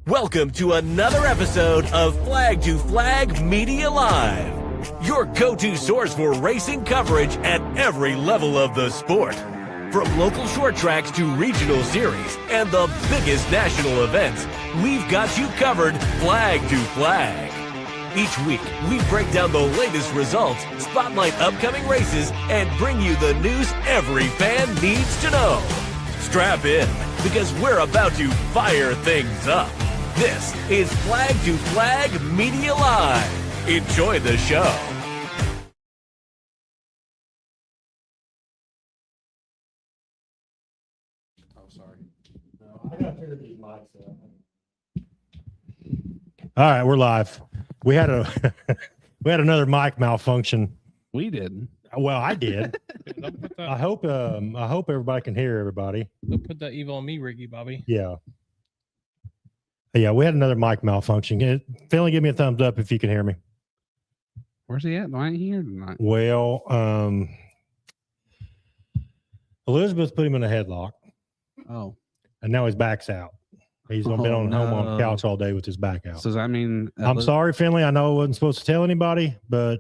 Welcome to another episode of Flag to Flag Media Live, your go-to source for racing coverage at every level of the sport. From local short tracks to regional series and the biggest national events, we've got you covered flag to flag. Each week, we break down the latest results, spotlight upcoming races, and bring you the news every fan needs to know. Strap in, because we're about to fire things up. This is Flag to Flag Media Live. Enjoy the show. Oh, sorry. No, I got to turn these mics up. All right, we're live. We had another mic malfunction. We didn't. Well, I did. Don't put that, I hope everybody can hear everybody. don't put that evil on me, Ricky Bobby. Yeah. Yeah, we had another mic malfunction. Finley, give me a thumbs up if you can hear me. Where's he at? I ain't here tonight. Well, Elizabeth put him in a headlock, Oh, and now his back's out. He's been on home on the no. couch all day with his back out. so does that mean I'm sorry, Finley. I know I wasn't supposed to tell anybody, but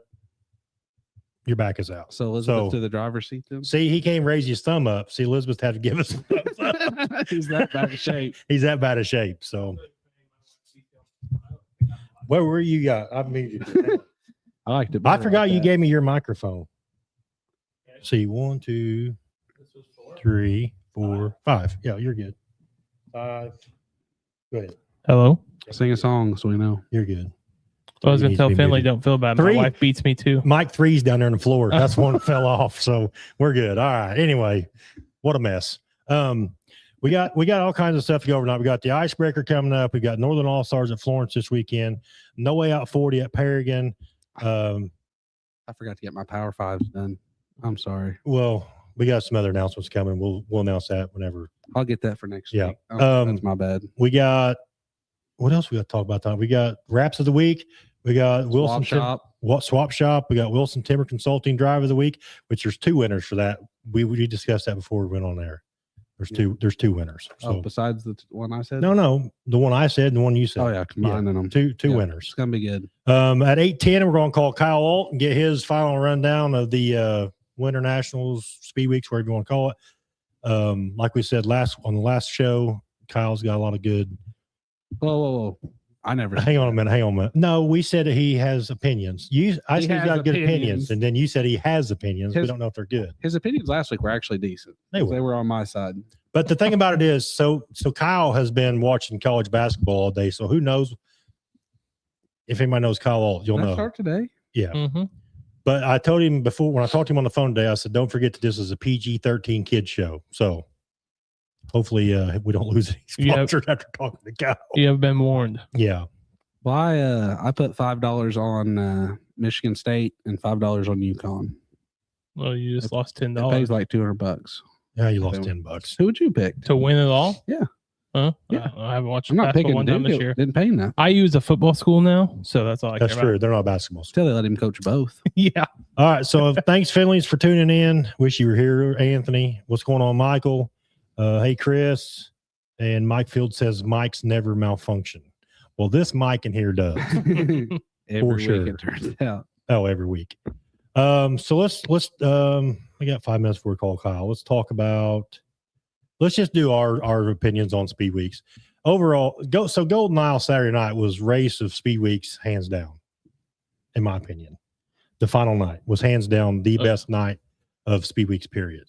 your back is out. So Elizabeth So- to the driver's seat then? See, he can't raise his thumb up. See, Elizabeth had to give us a thumbs up. He's that bad of shape. He's that bad of shape. So, where were you? I muted you. I liked it. I better forgot like you that. gave me your microphone. See, 1, 2, 3, 4, 5. Yeah, you're good. 5. Go ahead. Hello. Sing a song so we know. You're good. I was He gonna needs tell to be Finley, muted. don't feel bad. 3. My wife beats me too. Mike 3's down there on the floor. That's one that fell off. So we're good. All right. Anyway, what a mess. We got all kinds of stuff to go over tonight. We got the icebreaker coming up. We got Northern All Stars at Florence this weekend. No Way Out 40 at Paragon. I forgot to get my Power Fives done. I'm sorry. Well, we got some other announcements coming. We'll announce that whenever. I'll get that for next Yeah. week. Oh, that's my bad. We got what else we got to talk about tonight? We got Wraps of the Week. We got Wilson Shop. Swap Shop. We got Wilson Timber Consulting Driver of the Week, which there's 2 winners for that. We discussed that before we went on there. There's two winners. So Oh, besides the one I said? no, the one I said and the one you said. Oh, yeah. Combining them. Two Yeah, winners. It's going to be good. At 8:10, we're going to call Kyle Alt and get his final rundown of the Winter Nationals, Speedweeks, whatever you want to call it. Like we said on the last show, Kyle's got a lot of good. Whoa. I never. Hang on a minute. No, we said that he has opinions. I said he's got good opinions, and then you said he has opinions. We don't know if they're good. His opinions last week were actually decent. They They were on my side. But the thing about it is, so Kyle has been watching college basketball all day. So who knows if anybody knows Kyle Alt, you'll Did I know. start today? Yeah. Mm-hmm. But I told him before when I talked to him on the phone today, I said, don't forget that this is a PG-13 kids show. So hopefully we don't lose any sponsors after talking to Kyle. You have been warned. Yeah. Well, I put $5 on Michigan State and $5 on UConn. Well, you just lost It pays $10 like $200. Yeah, you lost $10. Who would you pick? to win it all. Yeah. Huh? Yeah. I haven't watched I'm not basketball picking one time this year. Didn't pay enough. I use a football school now, so that's all I That's care true. They're not basketball. Still, they let him coach both. about. Yeah. All right. So thanks, Finleys, for tuning in. Wish you were here, Anthony. What's going on, Michael? Hey, Chris. And Mike Field says mics never malfunction. Well, this mic in here does. Every week sure. it turns out. Oh, every week. So let's we got 5 minutes before we call Kyle. Let's just do our opinions on Speed Weeks. Overall, Golden Isle Saturday night was race of Speed Weeks, hands down, in my opinion. The final night was hands down the best night of Speed Weeks, period.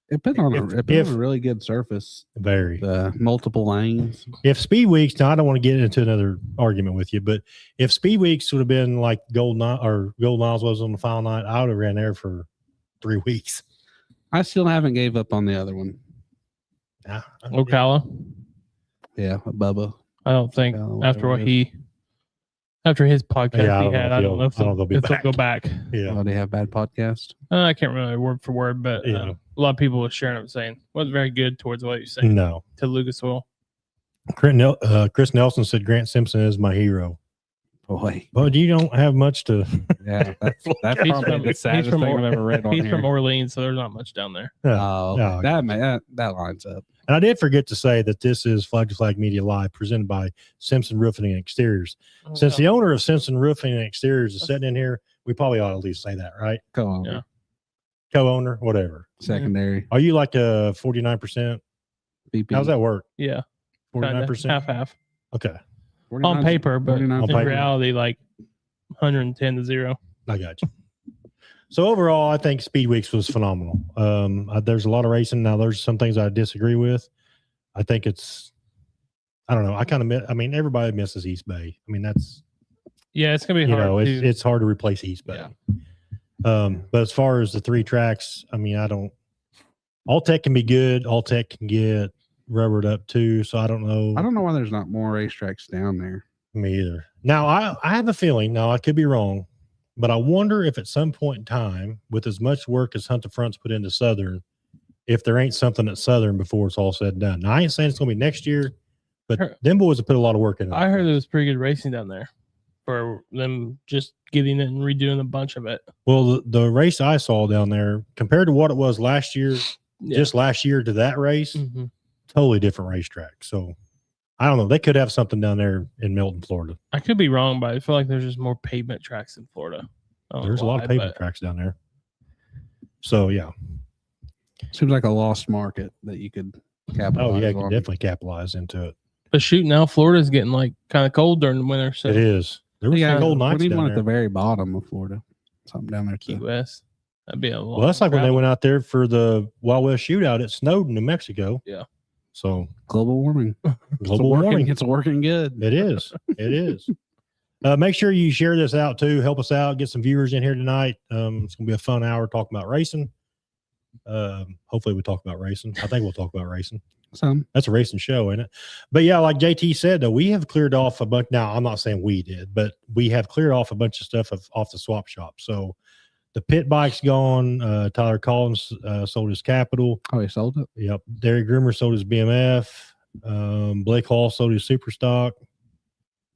It put on a really good surface. Very. The multiple lanes. If Speed Weeks, now I don't want to get into another argument with you, but if Speed Weeks would have been like Golden Isles was on the final night, I would have ran there for 3 weeks. I still haven't gave up on the other one. Nah, Ocala. Yeah, Bubba. I don't think Ocala, after whatever what it after his podcast Yeah, he had, I don't know if they'll be they'll back. go back. Yeah. Oh, they have bad podcast. I can't remember word for word, but Yeah. a lot of people were sharing it saying wasn't very good towards what you saying No. to Lucas Oil. Chris Nelson said Grant Simpson is my hero. Boy, But you don't have much to. yeah, that's He's probably from- the he's saddest from thing Or- I've ever read on He's here. from Orleans, so there's not much down there. Oh, okay. No. that lines up. And I did forget to say that this is Flag to Flag Media Live, presented by Simpson Roofing and Exteriors. Since the owner of Simpson Roofing and Exteriors is sitting in here, we probably ought to at least say that, right? Go on, Yeah. Co-owner, whatever. secondary Are you like a 49%? VP. How's that work? Yeah, 49%? half Okay. on 49 paper, but 49 On in paper. reality, like 110 to 0. I got you. So overall, I think Speedweeks was phenomenal. There's a lot of racing. Now there's some things I disagree with. I think I don't know. I mean, everybody misses East Bay. I mean, that's, Yeah, it's gonna be hard. it's hard to replace East Bay. But as far as the 3 tracks, I mean, All Tech can be good. All Tech can get rubbered up too. So I don't know. I don't know why there's not more racetracks down there. Me either. Now I have a feeling. Now I could be wrong, but I wonder if at some point in time, with as much work as Hunt the Front's put into Southern, if there ain't something at Southern before it's all said and done. Now I ain't saying it's gonna be next year, but them boys have put a lot of work in it. I heard there was pretty good racing down there for them just getting it and redoing a bunch of it. Well, the race I saw down there compared to what it was last year, Yeah. just last year to that race, Mhm. totally different racetrack. So I don't know. They could have something down there in Milton, Florida. I could be wrong, but I feel like there's just more pavement tracks in Florida. I don't know There's a lot why, of pavement but tracks down there. So yeah. Seems like a lost market that you could capitalize Oh yeah, you can on. definitely capitalize into it. But shoot, now Florida's getting like kind of cold during the winter. So It is. There was Yeah, some cold we nights need down one there. at the very bottom of Florida. Something down there Key too. West, that'd be a lot. Well, that's like when they went out there for the Wild West shootout. It snowed in New Mexico. Yeah. So Global warming. global warming. It's working good. It is. It is. Make sure you share this out too. Help us out. Get some viewers in here tonight. It's gonna be a fun hour talking about racing. Hopefully we talk about racing. I think we'll talk about racing. Some. That's a racing show, ain't it? But yeah, like JT said, though, we have cleared off a bunch. Now, I'm not saying we did, but we have cleared off a bunch of stuff off the swap shop. So the pit bike's gone. Tyler Collins sold his Capital. Oh, he sold it. Yep. Derek Grimmer sold his BMF. Blake Hall sold his Super Stock.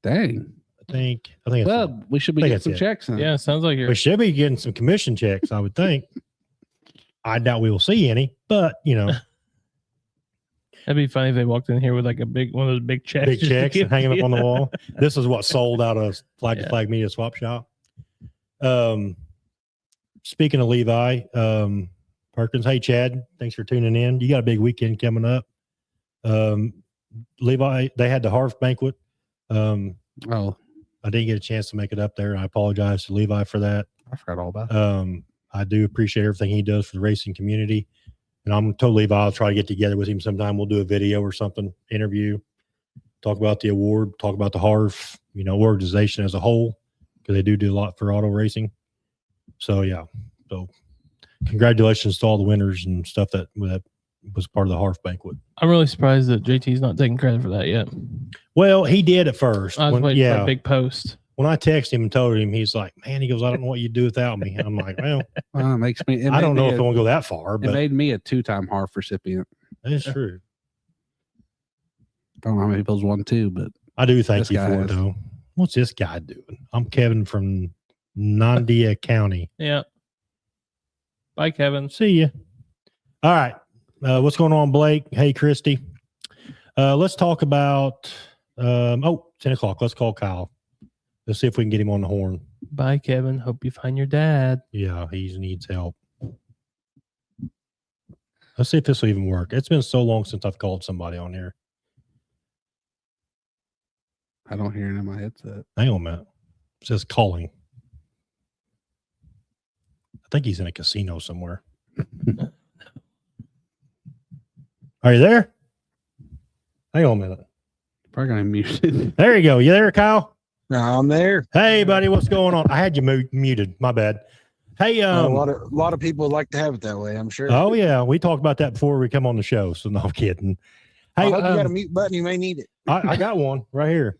Dang. I think it's Well, we should be think getting that's some it. checks in. Yeah, sounds like you're. we should be getting some commission checks, I would think. I doubt we will see any, but you know, That'd be funny if they walked in here with like a big one of those big checks. big just to checks give hanging up you. on the wall. This is what sold out of Flag to Yeah. Flag Media Swap Shop. Speaking of Levi, Perkins, hey Chad, thanks for tuning in. You got a big weekend coming up. Levi, they had the Harf banquet. Oh, I didn't get a chance to make it up there. I apologize to Levi for that. I forgot all about it. I do appreciate everything he does for the racing community. And I'm told Levi I'll try to get together with him sometime. We'll do a video or something, interview, talk about the award, talk about the Harf, organization as a whole, because they do a lot for auto racing. So yeah. So congratulations to all the winners and stuff that was part of the Harf banquet. I'm really surprised that JT's not taking credit for that yet. Well, he did at first. I was waiting for yeah. a big post. When I texted him and told him, he's like, man, he goes, I don't know what you'd do without me. And I'm like, well, Well, it makes me. I don't know if I want to go that far, It but made me a 2-time Harf recipient. it's true. I don't know how many people's won 2, but I do thank This you guy for it, has. though. What's this guy doing? I'm Kevin from Nandia County. Yeah. Bye, Kevin. See ya. All right. What's going on, Blake? Hey, Christy. Let's talk about 10 o'clock. Let's call Kyle. Let's see if we can get him on the horn. Bye, Kevin. Hope you find your dad. Yeah, he needs help. Let's see if this will even work. It's been so long since I've called somebody on here. I don't hear it in my headset. Hang on a minute. It says calling. I think he's in a casino somewhere. Are you there? Hang on a minute. Probably gonna mute it. There you go. You there, Kyle? I'm there. Hey, buddy. What's going on? I had you muted. My bad. Hey, A lot of people would like to have it that way, I'm sure. oh yeah, we talked about that before we come on the show. So no, I'm kidding. I Hey, hope you got a mute button. You may need it. I got one right here.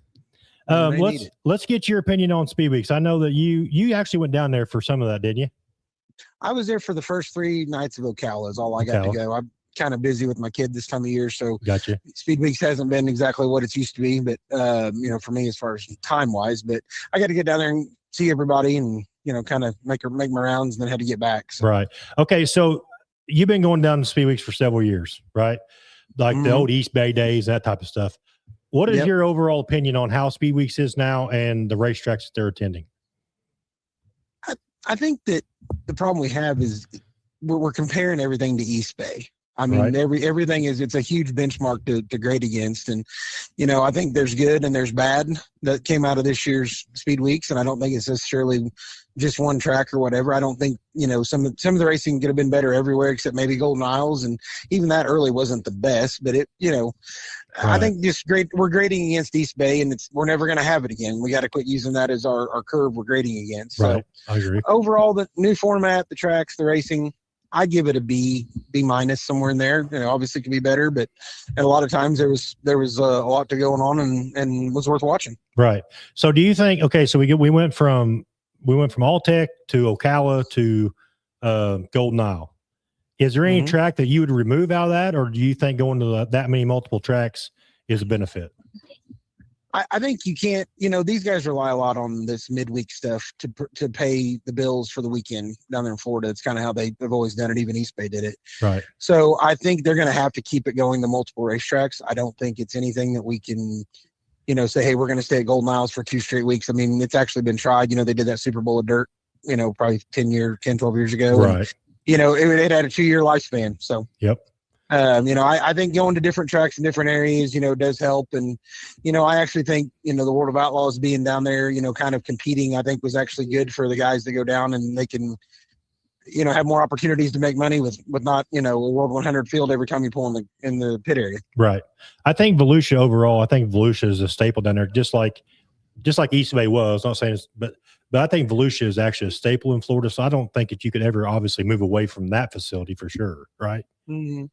You may need it. Let's get your opinion on Speedweeks. I know that you actually went down there for some of that, didn't you? I was there for the first 3 nights of Ocala is all I got to Ocala. go. kind of busy with my kid this time of year. So Gotcha. Speedweeks hasn't been exactly what it's used to be, but for me as far as time wise, but I got to get down there and see everybody and, kind of make my rounds and then had to get back. So. Right. Okay. So you've been going down to Speedweeks for several years, right? Like the old East Bay days, that type of stuff. What is your overall opinion on how Speedweeks is now and the racetracks that they're attending? I think that the problem we have is we're comparing everything to East Bay. I mean, everything it's a huge benchmark to grade against. And, I think there's good and there's bad that came out of this year's Speedweeks. And I don't think it's necessarily just one track or whatever. I don't think, some of the racing could have been better everywhere except maybe Golden Isles. And even that early wasn't the best, but I think just we're grading against East Bay and we're never going to have it again. We got to quit using that as our curve we're grading against. So I agree. Overall, the new format, the tracks, the racing, I give it a B minus somewhere in there. Obviously it could be better, but a lot of times there was a lot to going on and was worth watching. Right. So do you think? Okay, so we went from All-Tech to Ocala to Golden Isle. Is there any track that you would remove out of that, or do you think going to that many multiple tracks is a benefit? I think you can't, these guys rely a lot on this midweek stuff to pay the bills for the weekend down there in Florida. It's kind of how they've always done it. Even East Bay did it. Right. So I think they're going to have to keep it going to multiple racetracks. I don't think it's anything that we can, say, hey, we're going to stay at Golden Isles for 2 straight weeks. I mean, it's actually been tried. They did that Super Bowl of Dirt, probably 10, 12 years ago. Right. And, it had a 2-year lifespan. So, yep. I think going to different tracks in different areas, does help. And, I actually think, the World of Outlaws being down there, kind of competing, I think was actually good for the guys that go down and they can, have more opportunities to make money with not, a World 100 field every time you pull in the pit area. Right. I think Volusia overall, is a staple down there, just like East Bay was. Not saying but I think Volusia is actually a staple in Florida. So I don't think that you could ever obviously move away from that facility for sure. Right. Mm-hmm.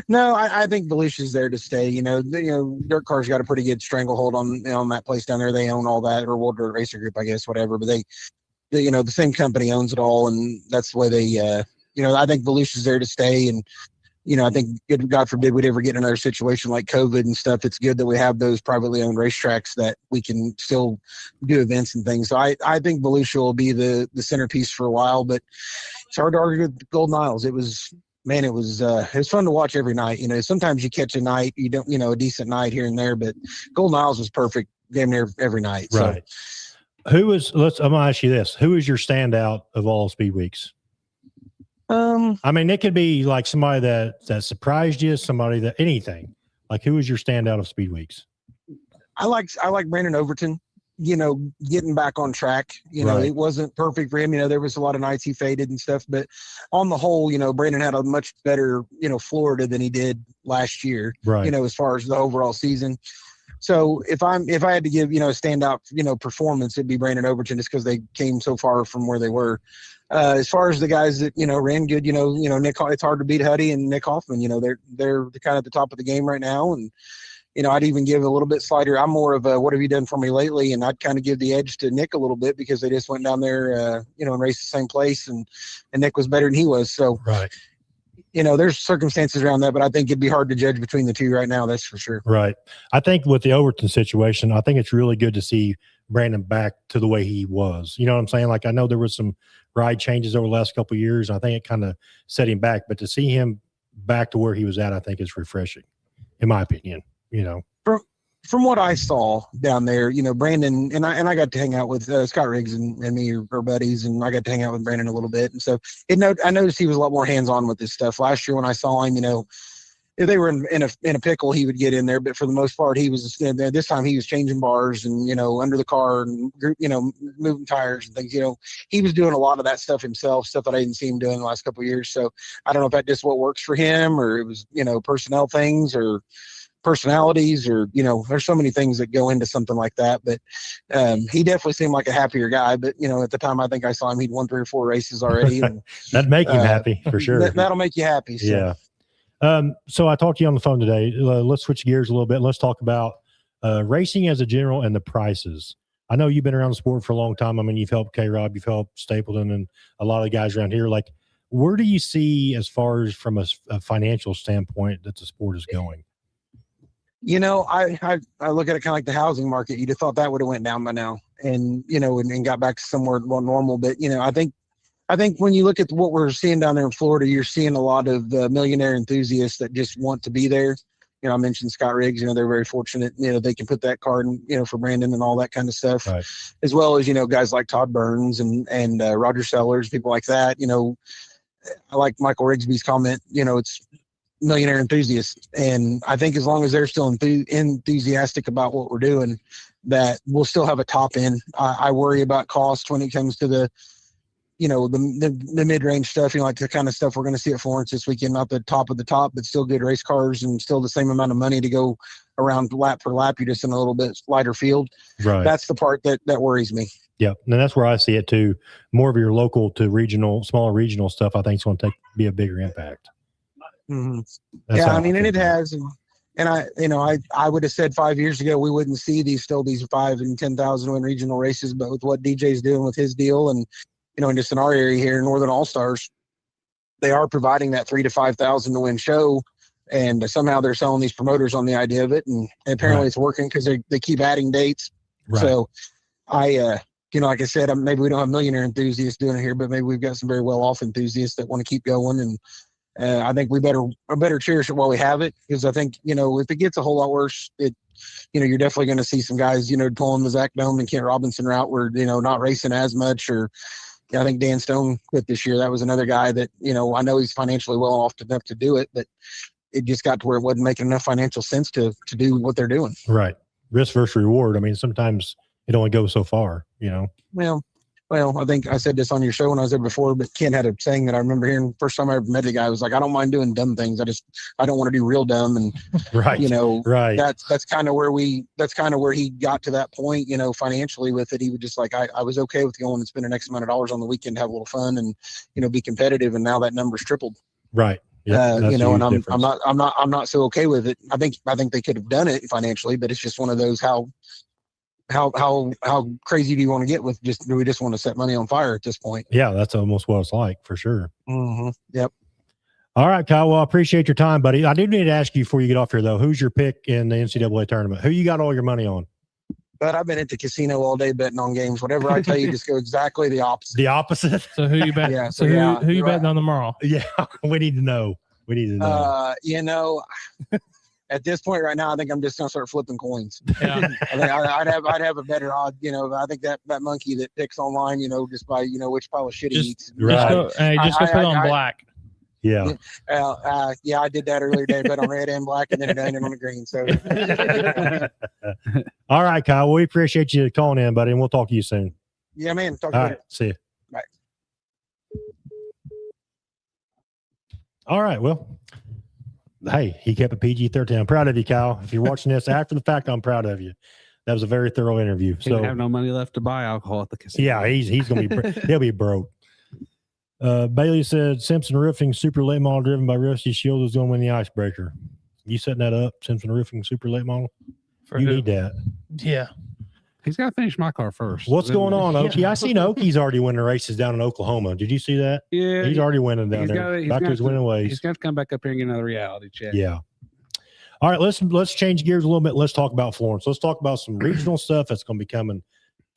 No, I think Volusia's there to stay. Dirt Car's got a pretty good stranglehold on that place down there. They own all that, or World Dirt Racer Group, I guess, whatever. But they the same company owns it all, and that's the way they. I think Volusia's there to stay, and I think God forbid we'd ever get in another situation like COVID and stuff. It's good that we have those privately owned racetracks that we can still do events and things. So I think Volusia will be the centerpiece for a while, but it's hard to argue with Golden Isles. It was fun to watch every night. Sometimes you catch a night, you don't, a decent night here and there, but Golden Isles was perfect damn near every night. Right. So. I'm going to ask you this. Who is your standout of all Speedweeks? I mean, it could be like somebody that surprised you, somebody that anything. Like, who is your standout of Speedweeks? I like Brandon Overton. Getting back on track. It wasn't perfect for him. There was a lot of nights he faded and stuff, but on the whole, Brandon had a much better, Florida than he did last year. Right. As far as the overall season. So if I had to give, a standout, performance, it'd be Brandon Overton just because they came so far from where they were. As far as the guys that, ran good, Nick, it's hard to beat Huddy and Nick Hoffman. They're kind of at the top of the game right now. And, I'd even give a little bit slighter. I'm more of a, what have you done for me lately? And I'd kind of give the edge to Nick a little bit because they just went down there, and raced the same place and Nick was better than he was. So, right. There's circumstances around that, but I think it'd be hard to judge between the two right now. That's for sure. Right. I think with the Overton situation, I think it's really good to see Brandon back to the way he was. You know what I'm saying? Like, I know there was some ride changes over the last couple of years. I think it kind of set him back, but to see him back to where he was at, I think is refreshing, in my opinion. From what I saw down there, Brandon and I got to hang out with Scott Riggs and me are buddies, and I got to hang out with Brandon a little bit. And so I noticed he was a lot more hands-on with this stuff. Last year when I saw him, if they were in a pickle, he would get in there. But for the most part, he was this time he was changing bars and under the car and moving tires and things. He was doing a lot of that stuff himself, stuff that I didn't see him doing the last couple of years. So I don't know if that just what works for him, or it was personnel things or personalities, or there's so many things that go into something like that. But he definitely seemed like a happier guy. But at the time I think I saw him, he'd won 3 or 4 races already. And that'd make him happy for sure. That'll make you happy. So. Yeah. So I talked to you on the phone today. Let's switch gears a little bit. Let's talk about racing as a general and the prices. I know you've been around the sport for a long time. I mean, you've helped K-Rob, you've helped Stapleton and a lot of guys around here. Like, where do you see, as far as from a financial standpoint, that the sport is going? You know, I look at it kind of like the housing market. You'd have thought that would have went down by now, and you know, and got back to somewhere more normal. But you know, I think when you look at what we're seeing down there in Florida, you're seeing a lot of the millionaire enthusiasts that just want to be there. You know, I mentioned Scott Riggs. You know, they're very fortunate. You know, they can put that card, you know, for Brandon and all that kind of stuff, Right. as well as, you know, guys like Todd Burns and Roger Sellers, people like that. You know, I like Michael Rigsby's comment. You know, it's millionaire enthusiasts, and I think as long as they're still enthusiastic about what we're doing, that we'll still have a top end. I worry about cost when it comes to the, you know, the mid-range stuff, you know, like the kind of stuff we're going to see at Florence this weekend, not the top of the top, but still good race cars and still the same amount of money to go around lap for lap. You're just in a little bit lighter field. Right. That's the part that worries me. Yeah. And that's where I see it too. More of your local to regional, smaller regional stuff, I think is going to be a bigger impact. Mm-hmm. That's Yeah, how I mean, and it feel. has, and I would have said 5 years ago we wouldn't see these 5 and 10,000 win regional races, but with what DJ's doing with his deal, and you know, and just in our area here, Northern All Stars, they are providing that 3,000 to 5,000 to win show, and somehow they're selling these promoters on the idea of it, and apparently it's working because they keep adding dates. Right. So you know, like I said, maybe we don't have millionaire enthusiasts doing it here, but maybe we've got some very well off enthusiasts that want to keep going, and I think we better cherish it while we have it, because I think, you know, if it gets a whole lot worse, you know, you're definitely going to see some guys, you know, pulling the Zach Dome and Kent Robinson route where, you know, not racing as much. Or I think Dan Stone quit this year. That was another guy that, you know, I know he's financially well off enough to do it, but it just got to where it wasn't making enough financial sense to do what they're doing. Right. Risk versus reward. I mean, sometimes it only goes so far, you know. Well, I think I said this on your show when I was there before, but Ken had a saying that I remember hearing first time I ever met the guy. I was like, I don't mind doing dumb things. I don't want to do real dumb. And, Right. you know, right. That's kind of where he got to that point, you know, financially with it. He was just like, I was okay with going and spending X amount of dollars on the weekend to have a little fun and, you know, be competitive. And now that number's tripled. Right. Yeah. You know, and I'm not so okay with it. I think they could have done it financially, but it's just one of those, how crazy do you want to get with do we just want to set money on fire at this point? Yeah, that's almost what it's like, for sure. Mm-hmm. Yep. All right, Kyle. Well, I appreciate your time, buddy. I do need to ask you before you get off here, though, who's your pick in the NCAA tournament? Who you got all your money on? But I've been at the casino all day betting on games. Whatever I tell you, just go exactly the opposite. The opposite? So who you bet? Yeah, so who you betting on tomorrow? Yeah, we need to know. You know, at this point right now, I think I'm just gonna start flipping coins. Yeah. I'd have a better odd. You know, I think that monkey that picks online, you know, just by, you know, which pile of shit he eats. Right. Just go put it on black. Yeah. Yeah, I did that earlier today, but on red and black, and then it ended on the green. So. All right, Kyle. We appreciate you calling in, buddy, and we'll talk to you soon. Yeah, man. Talk to you later. See you. Bye. All right. Well, hey, he kept a PG-13. I'm proud of you, Kyle. If you're watching this after the fact, I'm proud of you. That was a very thorough interview. He didn't have no money left to buy alcohol at the casino. Yeah, he's gonna be he'll be broke. Bailey said Simpson Roofing Super Late Model driven by Rusty Shields is going to win the icebreaker. You setting that up, Simpson Roofing Super Late Model? You need that. Yeah. He's got to finish my car first. What's going on, Okie? Yeah. I seen Okie's already winning races down in Oklahoma. Did you see that? Yeah. He's already winning down there. Back to his winning ways. He's got to come back up here and get another reality check. Yeah. All right, let's change gears a little bit. Let's talk about Florence. Let's talk about some regional stuff that's going to be coming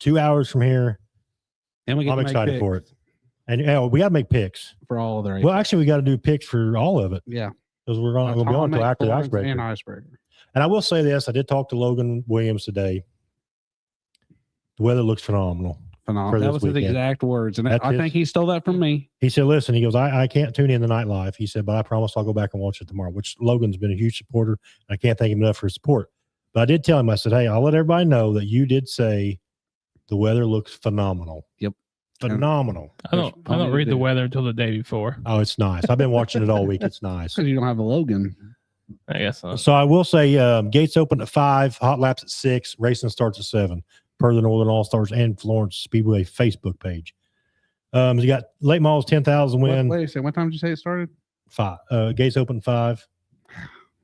2 hours from here. And I'm excited for it. And we got to make picks for all of the races. Well, actually, we got to do picks for all of it. Yeah. Because we'll be on until after the icebreaker. And I will say this: I did talk to Logan Williams today. The weather looks phenomenal. That was his exact words, and I think he stole that from me. He said, "Listen, he goes, I can't tune in the night live." He said, "But I promise I'll go back and watch it tomorrow." Which Logan's been a huge supporter. I can't thank him enough for his support. But I did tell him, I said, "Hey, I'll let everybody know that you did say the weather looks phenomenal." Yep. Phenomenal. I don't read the weather until the day before. Oh, it's nice. I've been watching it all week. It's nice. Because you don't have a Logan. I guess so. So I will say gates open at 5, hot laps at 6, racing starts at 7, per the Northern All-Stars and Florence Speedway Facebook page. You got late models 10,000 win. Wait a second. What time did you say it started? 5. Gates open 5.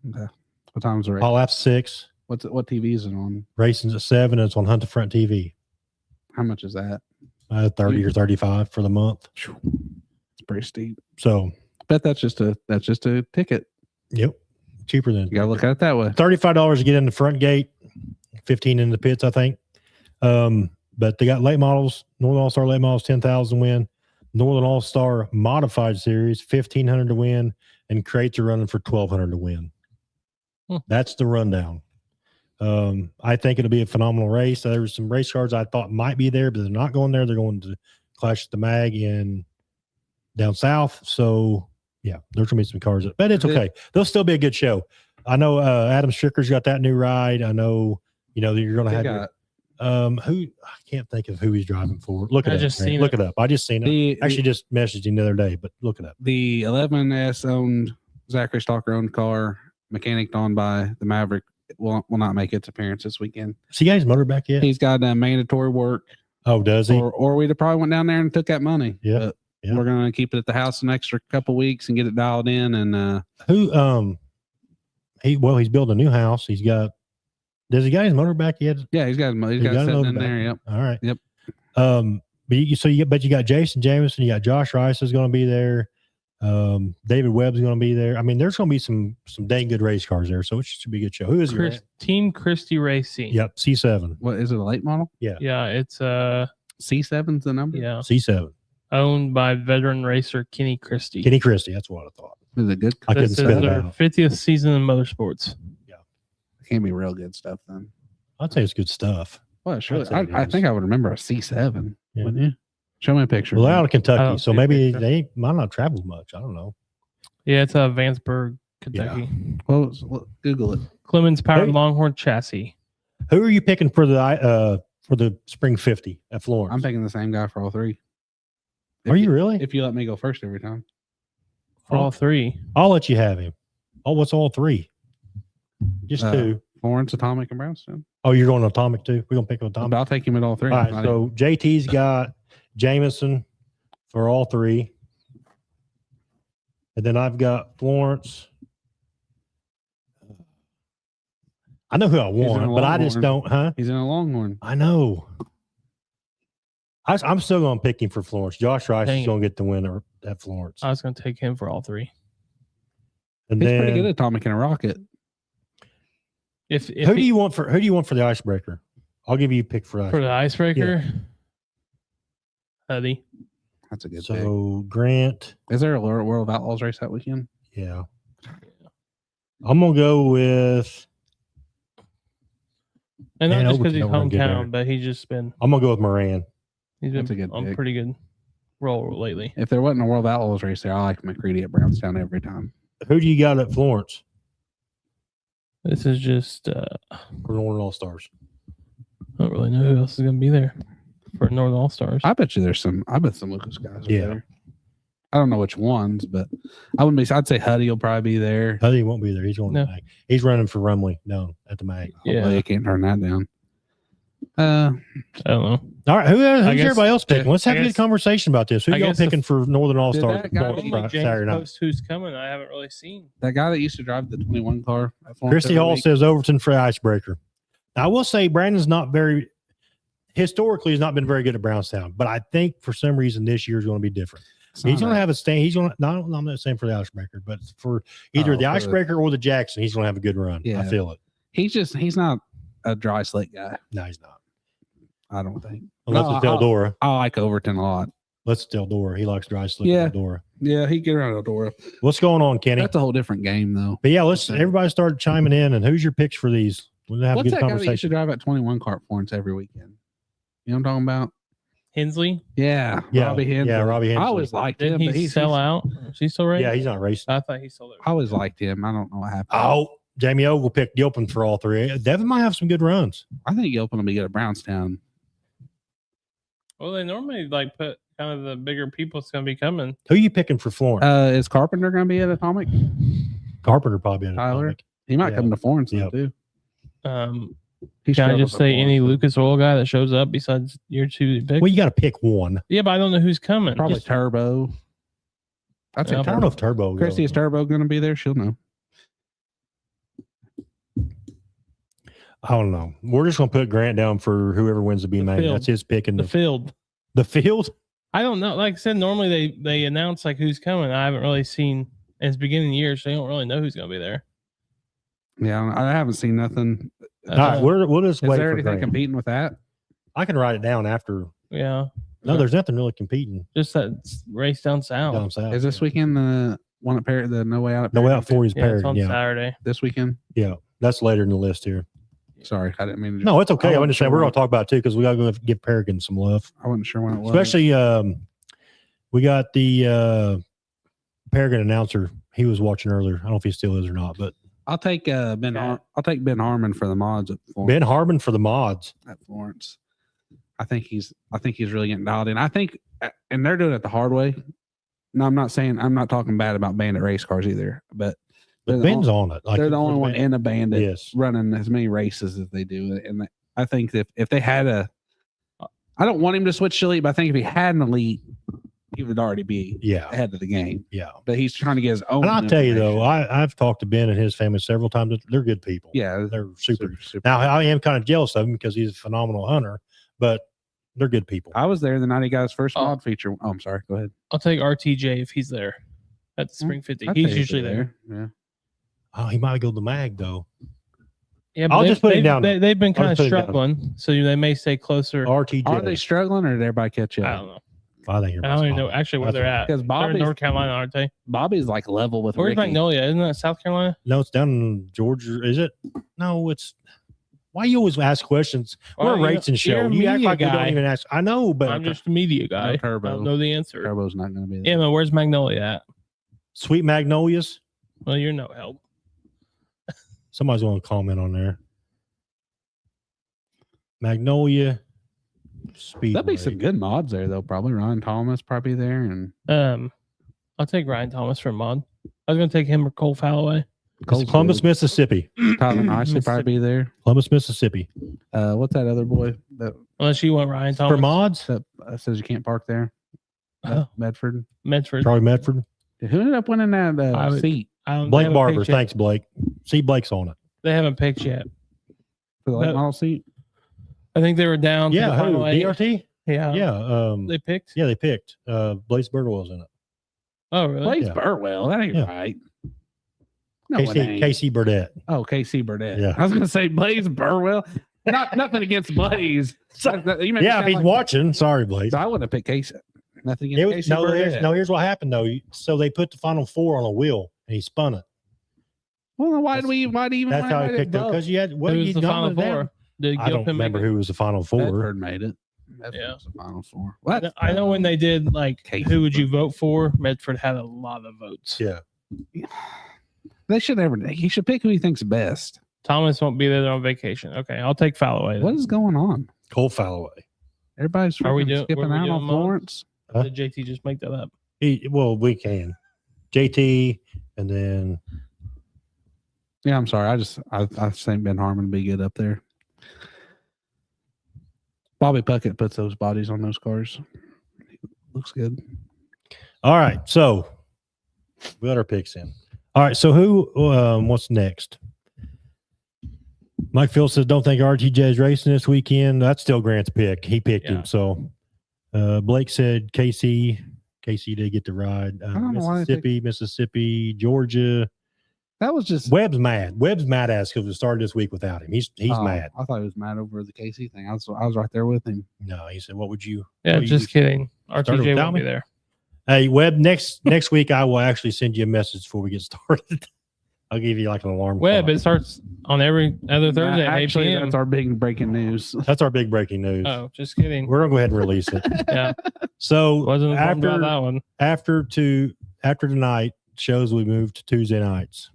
Okay. What time's the race? Hot laps 6. What TV is it on? Racing's at 7, and it's on Hunt to Front TV. How much is that? 30 or 35 for the month. It's pretty steep. So, But that's just a ticket. yep, cheaper than You gotta look at it that way. $35 to get in the front gate, 15 in the pits, I think. But they got late models, Northern All-Star late models, 10,000 to win. Northern All-Star modified series, 1,500 to win, and crates are running for 1,200 to win. That's the rundown. I think it'll be a phenomenal race. There's some race cars I thought might be there, but they're not going there. They're going to Clash at the Mag in down south. So yeah, there's gonna be some cars, but it's okay. There'll still be a good show. I know Adam Stricker's got that new ride. I know you're gonna have who I can't think of who he's driving for. Look it up. Look it up. I just seen it. Actually, just messaged him the other day, but look it up. The 11S owned Zachary Stalker owned car, mechanicked on by the Maverick, will not make its appearance this weekend. Has he got his motor back yet? He's got mandatory work. Oh, does he? Or we'd have probably went down there and took that money. Yeah. Yeah. We're gonna keep it at the house an extra couple weeks and get it dialed in. And he's building a new house. Does he got his motor back yet? Yeah, he's got it sitting in there. Yep. All right. Yep. But you got Jason Jameson, you got Josh Rice is going to be there. David Webb's going to be there. I mean, there's going to be some dang good race cars there, so it should be a good show. Who is it? Team Christie Racing. Yep, C7. What is it? A late model? Yeah. Yeah, it's C7's the number. Yeah, C7. Owned by veteran racer Kenny Christie. Kenny Christie, that's what I thought. Is it good? I couldn't This is spell it their out. 50th season in motorsports. It can't be real good stuff then. I'd say it's good stuff. Well, sure. I'd say it I is. think I would remember a C7. Yeah. Wouldn't you? Show me a picture. Well, they're out of I Kentucky, don't so see a maybe picture. they might not travel much. I don't know. Yeah, it's Vanceburg, Kentucky. Well, Google it. Clemens powered Hey. Longhorn chassis. Who are you picking for the Spring 50 at Florence? I'm picking the same guy for all three. Are you really? If you let me go first every time. For all three. I'll let you have him. Oh, what's all three? Just two. Florence, Atomic, and Brownstown. Oh, you're going Atomic too? We're going to pick Atomic. I'll take him at all three. All right, so JT's got Jameson for all three. And then I've got Florence. I know who I He's in want, a but I just Longhorn. don't, huh? He's in a Longhorn. I know. I'm still going to pick him for Florence. Josh Rice Dang is it. going to get the winner at Florence. I was going to take him for all three. And He's then pretty good at Atomic and a Rocket. If who do you want for the icebreaker? I'll give you a pick for for icebreaker. the icebreaker? Huddy. That's a good pick. So Grant, Is there a World of Outlaws race that weekend? yeah. I'm gonna go with. And Man, not just because he's Overton don't wanna get hometown, but he's just been I'm gonna go with Moran. he's That's a been good on pick. pretty good roll lately. If there wasn't a World of Outlaws race there, I like McCready at Brownstown every time. Who do you got at Florence This is just for Northern All Stars? I don't really know who else is going to be there for Northern All Stars. I bet some Lucas guys are Yeah. there. I don't know which ones, but I'd say Huddy will probably be there. He won't be there. He's going to No. the mag. He's running for Rumley down at the mag. Yeah. Hopefully they can't turn that down. I don't know. All right, who's guess- everybody else picking? Let's have I a good guess- conversation about this. Who I y'all guess the- picking for Northern All Did Stars that guy Only James Saturday night? post who's coming. I haven't really seen. That guy that used to drive the 21 car. At Florence Christy every Hall week, says Overton for the icebreaker. Now, I will say Brandon's not historically has not been very good at Brownstown, but I think for some reason this year is going to be different. it's He's not going to a- have a stand. He's going to, I'm not saying for the icebreaker, but for either Oh, the for the- icebreaker or the Jackson, he's going to have a good run. Yeah. I feel it. he's not a dry slick guy. No, he's not. I don't think. Unless No, it's Eldora. I like Overton a lot. Unless it's Eldora. He likes dry slick Yeah. Eldora. Yeah, he get around Eldora. What's going on, Kenny? That's a whole different game, though. But yeah, everybody start chiming in. And who's your picks for these? We'll have What's a good that guy that used to conversation. drive at 21 car at Florence every weekend? You know what I'm talking about? Hensley. Yeah, Yeah, Robbie Hensley. yeah, Robbie I Hensley. always liked Didn't him, but he sell out? Is he still racing? Yeah, he's not racing. I thought he sold it. I always liked him. I don't know what happened. Oh, Jamie Ogle picked Gilpin for all three. Devin might have some good runs. I think Gilpin will be good at Brownstown. Well, they normally like put kind of the bigger people that's going to be coming. Who you picking for Florence? Is Carpenter going to be at Atomic? Carpenter probably. In Tyler? Atomic. He might Yeah. come to Florence Yep. too. He Can I struggled just say at any Florence. Lucas Oil guy that shows up besides your two picks? Well, you got to pick one. Yeah, but I don't know who's coming. Probably Just- Turbo. I'd say Yeah, I don't Turbo. know if Turbo. Christy, is goes. Turbo going to be there? She'll know. I don't know. We're just gonna put Grant down for whoever wins the B main. field. That's his pick in the field. the field. I don't know. Like I said, normally they announce like who's coming. I haven't really seen. It's beginning of the year, so you don't really know who's going to be there. Yeah, I haven't seen nothing. All right, we'll just Is wait there for anything Grant. competing with that? I can write it down after. Yeah. No, there's nothing really competing Just that race down south. down south. Is this weekend the one at the No Way Out? At No Way Paragon Out 40's Yeah, it's Paragon. on Yeah, Saturday. this weekend? yeah, that's later in the list here. Sorry, I didn't mean to. No, it's okay. I wasn't understand. sure We're when going to talk about it too because we got to go give Paragon some love. I wasn't sure when it was. Especially, we got the Paragon announcer. He was watching earlier. I don't know if he still is or not, but I'll take Ben. I'll take Ben Harmon for the mods at Florence. Ben Harmon for the mods. At Florence, I think he's really getting dialed in. I think, and they're doing it the hard way. No, I'm not talking bad about Bandit race cars either, but But Ben's on it. Like, they're the only one in a Bandit Yes. running as many races as they do. And I think that if they had I don't want him to switch to elite, but I think if he had an elite, he would already be ahead of the game. Yeah. But he's trying to get his own. And I'll tell you though, I've talked to Ben and his family several times. They're good people. Yeah, They're super. super. Now I am kind of jealous of him because he's a phenomenal hunter, but they're good people. I was there the night he got his first mod feature. Oh, I'm sorry. Go ahead. I'll take RTJ if he's there at the Spring 50. I'd He's take usually it there. Yeah. Oh, he might go to the mag though. Yeah, I'll just put it down. They've been I'll kind of just put it down. struggling, so they may stay closer. RTJ. Are they struggling or did everybody catch up? I don't know. I think I don't even know actually where they're at. Because They're in North Carolina, aren't they? Bobby's like level with Where's Ricky. Magnolia? Isn't that South Carolina? No, it's down in Georgia. Is it? No, it's. Why you always ask questions? Well, We're a racing you're show. a You act media like we guy. don't even ask. I know, but I'm just a media guy. Turbo. I don't know the answer. Turbo's not going to be there. Yeah, man, where's Magnolia at? Sweet Magnolias. Well, you're no help. Somebody's going to comment on there. Magnolia Speedway. There'll be some good mods there though. Probably Ryan Thomas probably there, and I'll take Ryan Thomas for a mod. I was gonna take him or Cole Falloway. It's Columbus, Mississippi. Tyler Nice will probably be there. Columbus, Mississippi. What's that other boy that Unless you want Ryan Thomas. For mods, says you can't park there? Oh, Medford. Medford. Charlie Medford. Who ended up winning that seat I don't, they Blake haven't Barber. picked yet. Thanks, Blake. See, Blake's on it. They haven't picked yet. for the late No. model seat? I think they were down. to Yeah, the who? final 8. DRT? Yeah. Yeah. They picked. Yeah, they picked. Blaze Birdwell's in it. Oh, really? Blaze Yeah. Burwell. That ain't Yeah. right. No, it ain't. Casey Burdett. Oh, KC Burdett. Yeah. I was going to say Blaze Burwell. Nothing against Blaze. You made it Yeah, sound if he's like- watching, sorry, Blaze. So I wouldn't have picked Casey. Nothing It against was, Casey Burdett. here's what happened though. So they put the final 4 on a wheel and he spun it. Well, then why do you even? That's how he write it picked it above? because you had what Who you was the final down? 4? Did I don't Gilpin remember make it? who was the final 4. Bedford made it. Bedford Yeah. was the final 4. What? I know when they did like Casey who would you vote for? Medford had a lot of votes. Yeah. They should never. He should pick who he thinks best. Thomas won't be there. They're on vacation. Okay, I'll take Falloway. then. What is going on? Cole Falloway. Everybody's Are we freaking doing- skipping were we out doing on mods? Florence. Huh? Did JT just make that up? Well, we can. JT and then Yeah, I'm sorry. I think Ben Harmon would be good up there. Bobby Puckett puts those bodies on those cars. Looks good. all right. So we got our picks in. All right. So who what's next? Mike Phil says don't think RTJ is racing this weekend. That's still Grant's pick. He picked Yeah. him. So Blake said KC did get to ride. don't know why they Mississippi, Georgia. That was just. Webb's mad. Webb's mad ass because we started this week without him. He's Oh, mad. I thought he was mad over the KC thing. I was right there with him. No, he said, "What would you?" Yeah, what just kidding. started RTJ without won't me? be there. Hey, Webb. Next week, I will actually send you a message before we get started. I'll give you like an alarm. Webb, clock. it starts on every other Thursday at 8 Actually, p.m. that's our big breaking news. That's our big breaking news. Oh, just kidding. We're gonna go ahead and release it. Yeah, So wasn't informed about that one. after tonight shows, we moved to Tuesday nights.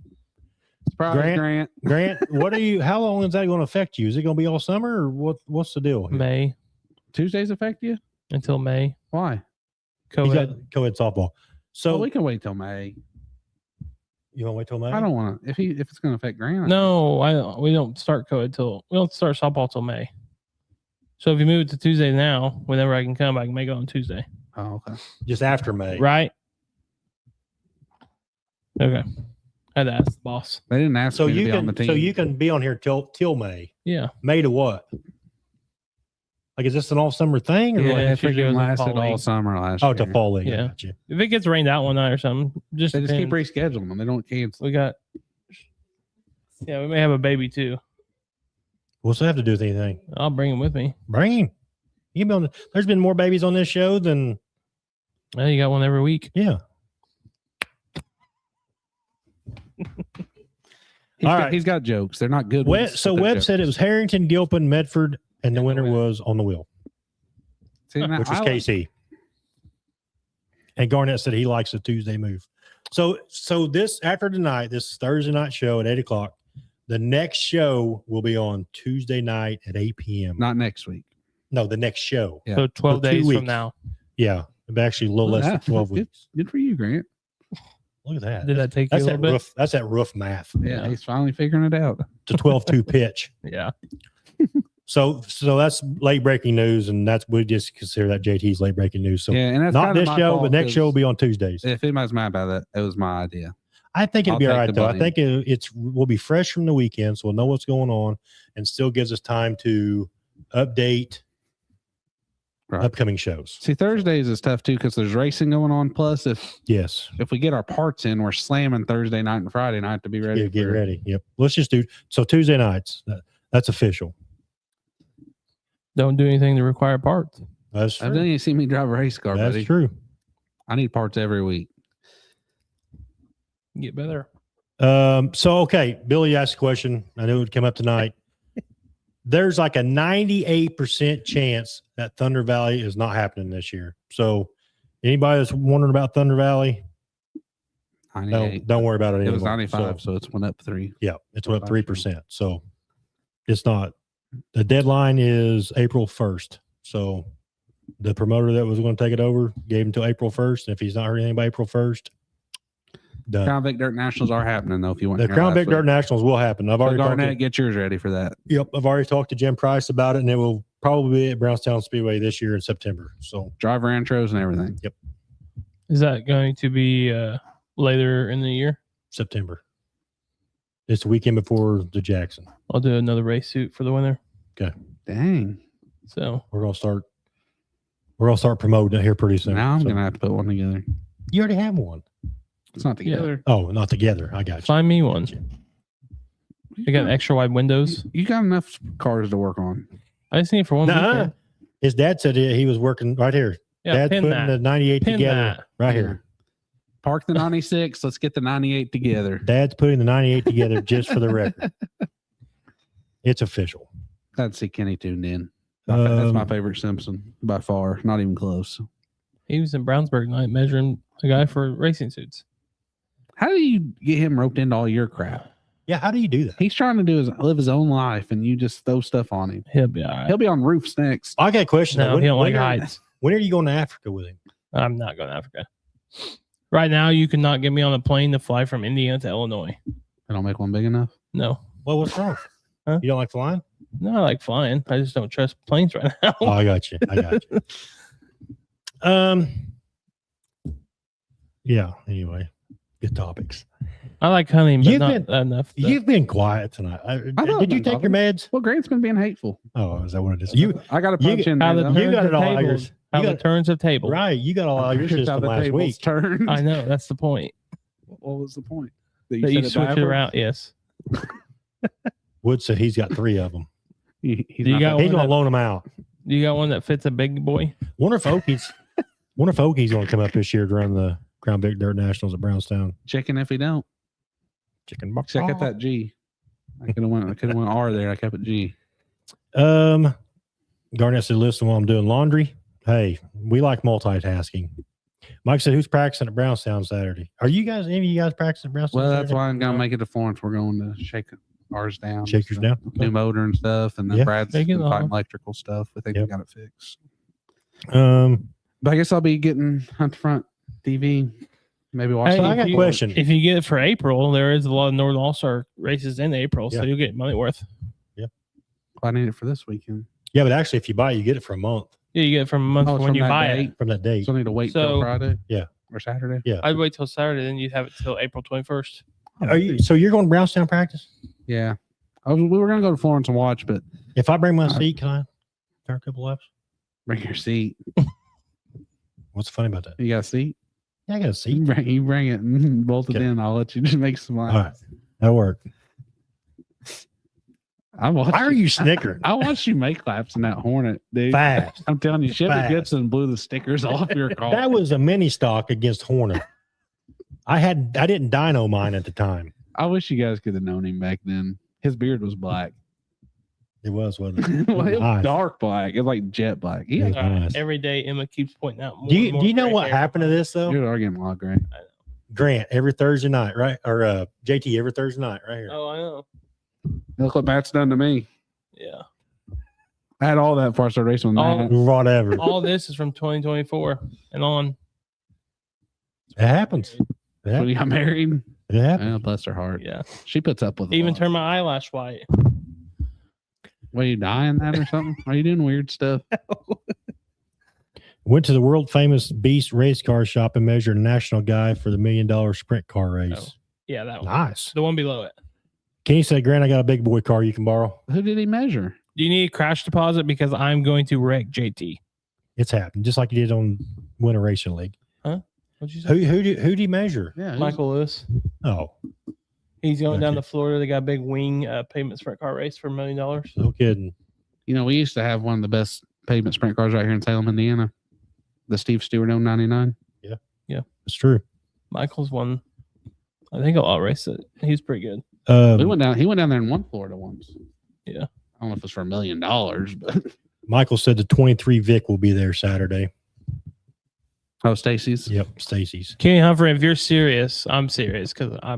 Surprise, Grant. Grant, how long is that going to affect you? Is it going to be all summer or what's the deal? here? May Tuesdays affect you? until May. Why? You got COVID. co-ed softball. So Well, we can wait till May. you want to wait till May? I don't want to. If it's going to affect Grant. No, we don't start we don't start softball till May. So if you move it to Tuesday now, whenever I can come, I can make it on Tuesday. Oh, okay. Just after May. Right? Okay. I had to ask the boss. They didn't ask So me to you be on the can team. be on here till May. Yeah. May to what? Like, is this an all summer thing? Or Yeah, what? it it goes freaking in lasted fall all league. summer last Oh, year. to fall league. Yeah. I got you. If it gets rained out one night or something, They just keep depends. rescheduling them. They don't cancel. We got. Yeah, we may have a baby too. What's that have to do with anything? I'll bring him with me. Bring him. You been on there's been more babies on this show than Yeah, you got one every week. yeah. He's All got, right. he's got jokes. They're not good. Webb, ones, so but they're Webb jokes. said it was Harrington, Gilpin, Medford, and the And the winner winner. was on the wheel, See, now, which was I like- KC. And Garnett said he likes the Tuesday move. So this after tonight, this Thursday night show at 8:00, the next show will be on Tuesday night at 8 p.m. Not next week. No, the next show. Yeah. So 12 So 2 days weeks. from now. Yeah, it'll be actually a little Look less at than 12 that. weeks. Good for you, Grant. Look at that. Did that take you a That's little that bit? rough. That's that rough math. Yeah, he's finally figuring it out. It's a 12-2 pitch. Yeah. So that's late breaking news, and that's we just consider that JT's late breaking news. So Yeah, and that's not kinda this my show, fault but next show will 'cause be on Tuesdays. If anybody's mad about that, it was my idea. I think it'll I'll be all take right the though. I blame. think it's we'll be fresh from the weekend, so we'll know what's going on, and still gives us time to update Right. upcoming shows. See, Thursdays is tough too because there's racing going on. Plus, Yes, if we get our parts in, we're slamming Thursday night and Friday night to be ready. get for- ready. Yep. Let's just do so Tuesday nights. That's official. Don't do anything to require parts. That's I true. didn't see me drive a race car, That's buddy. true. I need parts every week. Get better. So okay, Billy asked a question. I knew it would come up tonight. There's like a 98% chance that Thunder Valley is not happening this year. So anybody that's wondering about Thunder Valley, 98. don't worry about it It anymore. was 95, So, so it's went up 3. yeah, it's went up 3%. So it's not. The deadline is April 1st. So the promoter that was going to take it over gave him till April 1st. And if he's not heard anything by April 1st, done. Crown Vic Dirt Nationals are happening though. If you want The Crown Vic Dirt Nationals will happen. I've already talked to, Garnett, get yours ready for that. Yep, I've already talked to Jim Price about it, and it will probably be at Brownstown Speedway this year in September. So Driver intros and everything. Is that going to be later in the year? September. It's the weekend before the Jackson. I'll do another race suit for the winter. Dang. So We're gonna start promoting it here pretty soon. Now I'm So- gonna have to put one together. You already have one. It's not together. Oh, not together. I got you. find me one. They got extra wide windows. You got enough cars to work on. I just need it for one Nuh-uh. weekend. His dad said he was working right here. Yeah, Dad's pin putting that. the 98 Pin together that. right here. Park the 96. Let's get the 98 together. Dad's putting the 98 together just for the record. It's official. I'd see Kenny tuned in. That's my Um, favorite Simpson by far. Not even close. He was in Brownsburg tonight measuring a guy for racing suits. How do you get him roped into all your crap? Yeah, how do you do that? He's trying to live his own life, and you just throw stuff on him. He'll be all right. He'll be on roofs next. I got a question. No, though. he don't like are, heights. when are you going to Africa with him? I'm not going to Africa. Right now, you cannot get me on a plane to fly from Indiana to Illinois. I don't make one big enough. No. Well, what's wrong? Huh? You don't like flying? No, I like flying. I just don't trust planes right now. Oh, I got you. Yeah. Anyway, good topics. I like hunting, but You've not been- enough. You've been quiet tonight. thought I've Did you been take your meds? Well, Grant's been being hateful. Oh, is that what it is? You I got to you- punch in How there. the though. you got turns it of all. tables. How You the got- turns of table. right. You got all your Here's how system the last tables week. turned. I know. That's the point. What was the point? That That you said switch it backwards? around. Yes. Wood said he's got 3 of them. He's Do you not got that- He's one gonna that- loan them out. You got one that fits a big boy? Wonder if Okies gonna come up this year to run the Crown Vic Dirt Nationals at Brownstown. Chicken if he don't. Chicken box. Check out that G. I could have went R there. I kept it G. Garnett said, listen, while I'm doing laundry, hey, we like multitasking. Mike said, who's practicing at Brownstown Saturday? Are you guys, any of you guys practicing at Brownstown Well, that's Saturday? why I'm gonna make it to Florence. We're going to shake ours down. Shake yours down? New motor and stuff, and then Yeah. Brad's Take it been fighting off. electrical stuff. We think Yep. we got it fixed. Um, But I guess I'll be getting Hunt Front TV. Maybe watch. Hey, so I if got a you- question. If you get it for April, there is a lot of Northern All-Star races in April, so Yeah. you'll get money worth. I need it for this weekend. Yeah, but actually, if you buy it, you get it for a month Yeah, you get it from a month Oh, from it's when from you that buy date? it. from that date. So I need to wait So- till Friday. Yeah. Or Saturday. Yeah. I'd wait till Saturday, then you'd have it till April 21st. Are you? So you're going to Brownstown practice? Yeah. We were gonna go to Florence and watch, but If I bring my seat, can I? Turn a couple laps. Bring your seat. What's funny about that? You got a seat? Yeah, I got a seat. You bring it and bolt it Okay. in. I'll let you just make some All right. laps. That'll work. Why Why are you snickering? I watched you make laps in that Hornet, dude. Fast. I'm telling you, Chevy Fast. Gibson blew the stickers off your car. That was a mini stock against Hornet. I didn't dyno mine at the time. I wish you guys could have known him back then. His beard was black. It wasn't it? Well, it was Nice. dark black. It was like jet black. Yeah. Yeah, Nice. Every day Emma keeps pointing out more Do and you more know gray what hair happened to behind this though? you're arguing a lot, Grant. Grant every Thursday night, right? Or JT every Thursday night, right here. it. Oh, I know. Look what Matt's done to me. Yeah. I had all that before I started racing with Matt. Whatever. All this is from 2024 and on. It happens. When you got married, It happens. well, bless her heart. Yeah. She puts up with it. Even turn my eyelash white. What, are you dying that or something? Are you doing weird stuff? Went to the world famous Beast race car shop and measured a national guy for the $1 million sprint car race. Oh. Yeah, that one. Nice. The one below it. Kenny said, Grant, I got a big boy car you can borrow. Who did he measure? Do you need a crash deposit? Because I'm going to wreck JT. It's happened, just like you did on Winter Racing League. What'd you say? Who do you measure? Yeah, who's- Michael Lewis. Oh, He's going down Okay. to Florida. They got a big wing pavement sprint car race for $1 million. no kidding. You know, we used to have one of the best pavement sprint cars right here in Salem, Indiana. The Steve Stewart 099. It's true. Michael's won, I think, a lot race it. He's pretty good. He went down there and won Florida once. Yeah. I don't know if it's for $1 million, but Michael said the 23 Vic will be there Saturday. oh, Stacy's. Yep, Stacy's. Kenny Humphrey, if you're serious, I'm serious because I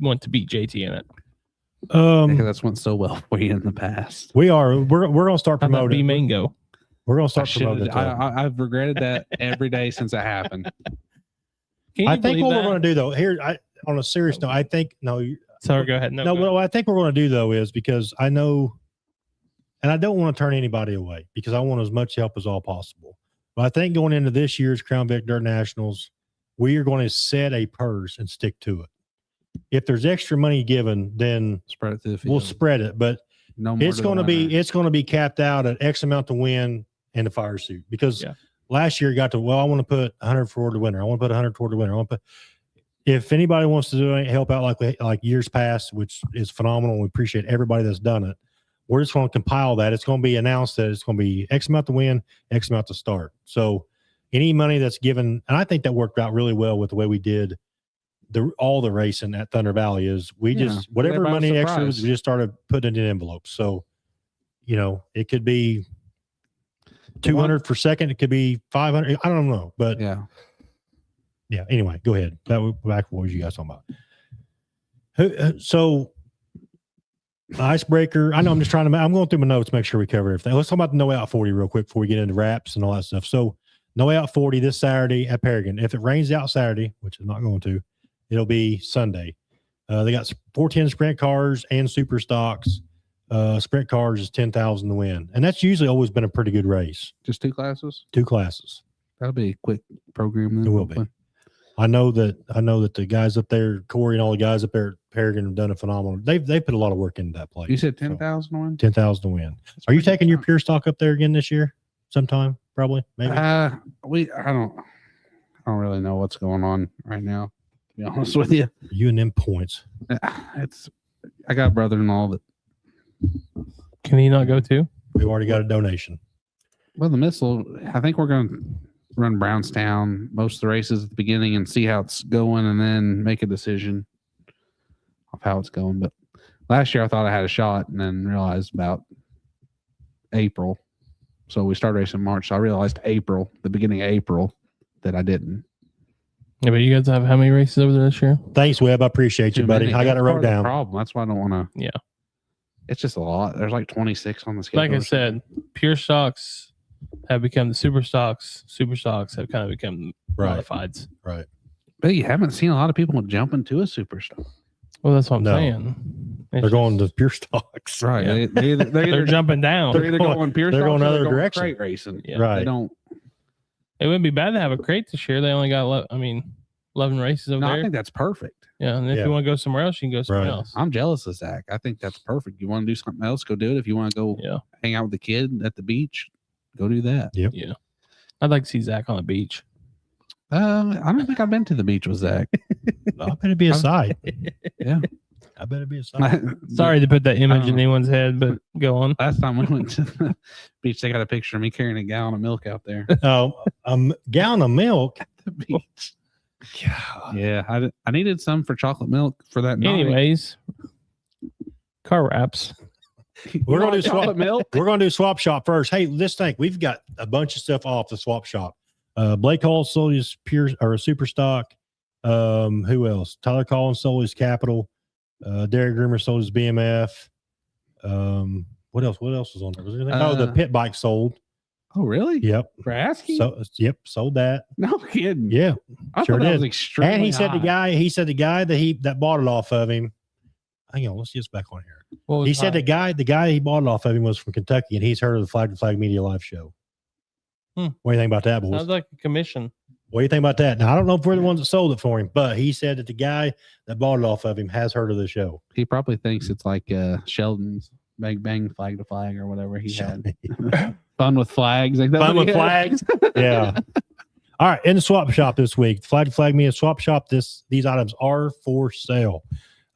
want to beat JT in it. Because that's went so well for you in the past. We're gonna start How about B promoting. Mango? We're gonna I start promoting it. though. I've regretted that every day since it happened. Can you I think believe what that? we're gonna do though, here on a serious note, I think Sorry, go ahead. No, no, go ahead. what I think we're going to do though is because I know, and I don't want to turn anybody away because I want as much help as all possible. But I think going into this year's Crown Vic Dirt Nationals, we are going to set a purse and stick to it. If there's extra money given, then Spread it to the field. we'll spread it. But no more it's to the going to winner. be capped out at X amount to win and the fire suit because Yeah. last year it got to, well, I want to put 100 toward the winner. I want to put 100 toward the winner. I want to put, if anybody wants to do it, help out like years past, which is phenomenal. We appreciate everybody that's done it. We're just going to compile that. It's going to be announced that it's going to be X amount to win, X amount to start. So any money that's given, and I think that worked out really well with the way we did all the racing at Thunder Valley is we just, whatever everybody was money extra surprised. was, we just started putting it in envelopes. So, it could be 200 for second. It could be 500. I don't know, but Yeah. yeah. Anyway, go ahead. Back what was you guys talking about? So, icebreaker. I know I'm just trying to. I'm going through my notes, make sure we cover everything. Let's talk about the No Out 40 real quick before we get into wraps and all that stuff. So, No Out 40 this Saturday at Paragon. If it rains out Saturday, which it's not going to, it'll be Sunday. They got 410 sprint cars and super stocks. Sprint cars is 10,000 to win, and that's usually always been a pretty good race. Just 2 classes. 2 classes. That'll be a quick program. Then, It will be. hopefully. I know that the guys up there, Corey and all the guys up there at Paragon have done a phenomenal. They put a lot of work into that place. You said So, 10,000 to win. 10,000 to win. That's Are you pretty taking your good. pure stock up there again this year? Sometime, probably, maybe. I don't really know what's going on right now. To be honest with you, You and them points. I got a brother-in-law that. Can he not go too? We've already got a donation. Well, the missile. I think we're going to run Brownstown most of the races at the beginning and see how it's going, and then make a decision of how it's going. But last year I thought I had a shot, and then realized about April. So we started racing in March. So I realized the beginning of April, that I didn't. Yeah, but you guys have how many races over there this year? Thanks, Webb. I appreciate you, Too buddy. many. I got it That's wrote part of the down. problem. That's why I don't want to. Yeah. It's just a lot. There's like 26 on the schedule. Like I or something. said, pure stocks have become the super stocks. Super stocks have kind of become Right. modifieds. Right. But you haven't seen a lot of people jump into a superstar. Well, that's what I'm No. saying. They're It's going just- to pure stocks. Right. Yeah. They're They're either jumping down. they're either going pure they're stocks going or other they're going direction. crate racing. Yeah. Right. They don't. It wouldn't be bad to have a crate this year. They only got 11 races over No, I there. think that's perfect. Yeah, and if Yeah. you want to go somewhere else, you can go somewhere Right. else. I'm jealous of Zach. I think that's perfect. You want to do something else, go do it. If you want to go Yeah. hang out with the kid at the beach, go do that. Yep. Yeah. I'd like to see Zach on the beach. I don't think I've been to the beach with Zach. I bet it'd be a sight. Yeah. I bet it'd be a sight. Sorry to put that image in know. anyone's head, but go on. Last time we went to the beach, they got a picture of me carrying a gallon of milk out there. Oh, a gallon of milk. The beach. Yeah, I needed some for chocolate milk for that night. Anyways, car wraps. We're gonna do chocolate milk. We're going to do swap shop first. Hey, this thing, we've got a bunch of stuff off the swap shop. Blake Hall sold his pure or super stock. Who else? Tyler Collins sold his Capital. Derek Groomer sold his BMF. What else? What else was on there? Was there anything? The pit bike sold. Oh, really? Yep. For asking? So sold that. No kidding. Yeah. I sure thought that did. was extremely And he said high. the guy that bought it off of him. Hang on, let's get back on here. What was He said high? the guy he bought it off of him was from Kentucky, and he's heard of the Flag to Flag Media Live show. What do you think about that, boys? Sounds like a commission. What do you think about that? Now I don't know if we're the ones that sold it for him, but he said that the guy that bought it off of him has heard of the show. He probably thinks it's like Sheldon's Bang Bang Flag to Flag or whatever he had. Fun with flags. Like that Fun what with he had? flags. Yeah. All right. In the swap shop this week, Flag to Flag Media Swap Shop. These items are for sale.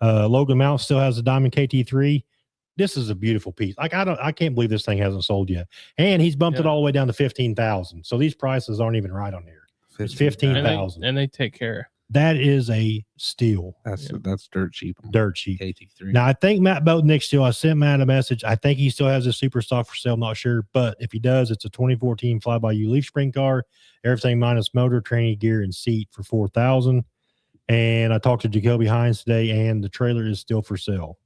Logan Mount still has the Diamond KT3. This is a beautiful piece. Like I can't believe this thing hasn't sold yet. And he's bumped it all the way down to 15,000. So these prices aren't even right on here. It's 15,000. And they take care. That is a steal. That's dirt cheap. Dirt cheap. KT3. Now I think Matt Boatnick still. I sent Matt a message. I think he still has a super stock for sale. Not sure, but if he does, it's a 2014 Fly By You leaf spring car. Everything minus motor, training gear, and seat for 4,000. And I talked to Jacoby Hines today, and the trailer is still for sale.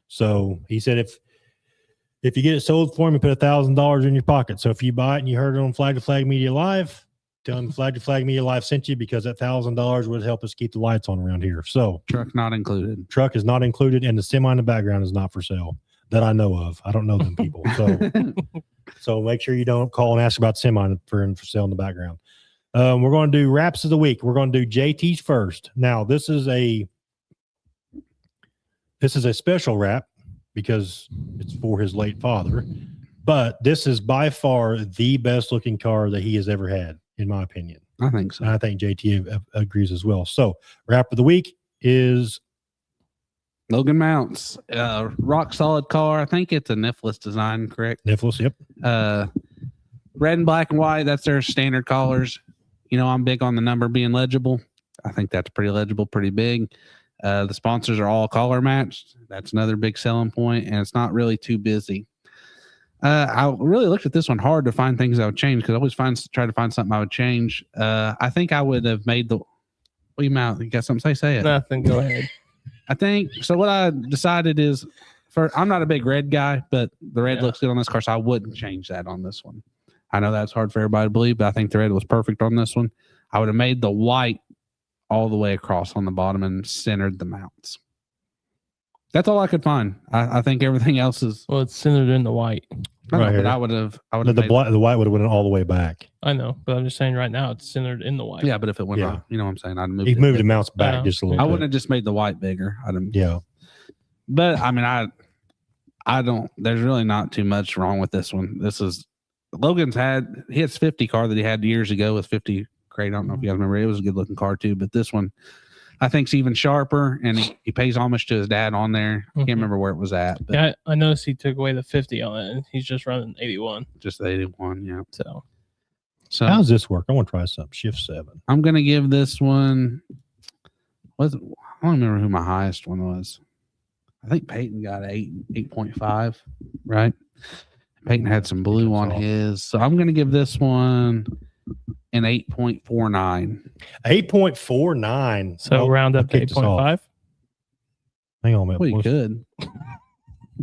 So he said if you get it sold for him, you put $1,000 in your pocket. So if you buy it and you heard it on Flag to Flag Media Live, tell him Flag to Flag Media Live sent you, because that $1,000 would help us keep the lights on around here. So Truck not included. truck is not included, and the semi in the background is not for sale that I know of. I don't know them people. So so make sure you don't call and ask about semi for sale in the background. We're going to do wraps of the week. We're going to do JT's first. Now, this is a special wrap because it's for his late father, but this is by far the best looking car that he has ever had, in my opinion. I think so. And I think JT agrees as well. So wrap of the week is Logan Mounts, rock solid car. I think it's a Nifless design, correct? Nifless. Yep. Red and black and white. That's their standard colors. You know, I'm big on the number being legible. I think that's pretty legible, pretty big. The sponsors are all color matched. That's another big selling point, and it's not really too busy. I really looked at this one hard to find things I would change, because I always try to find something I would change. I think I would have made the. What you mouth? You got something to say? Say it. Nothing. Go ahead. I think so. What I decided is, I'm not a big red guy, but the red looks good on this car, so I wouldn't change that on this one. I know that's hard for everybody to believe, but I think the red was perfect on this one. I would have made the white all the way across on the bottom and centered the mounts. That's all I could find. I think everything else is Well, it's centered in the white. Right here. but I would have The white would have went all the way back. I know, but I'm just saying right now it's centered in the white. Yeah, but if it went Yeah. wrong, you know what I'm saying? I'd He moved the it. mounts back just a little I bit. wouldn't have just made the white bigger. Yeah. But I mean, I don't. There's really not too much wrong with this one. This is Logan's had his 50 car that he had years ago with 50 crate. I don't know if you guys remember. It was a good looking car too, but this one I think's even sharper, and he pays homage to his dad on there. I can't remember where it was at, but Yeah, I noticed he took away the 50 on it, and he's just running 81. just the 81. Yeah. So How does this work? I want to try something. Shift 7. I'm gonna give this one. I don't remember who my highest one was. I think Peyton got 8.5, right? Peyton had some blue on his, so I'm gonna give this one an 8.49. 8.49. so round up to kicked us off. 8.5. Hang on a minute. Well, you boys. could.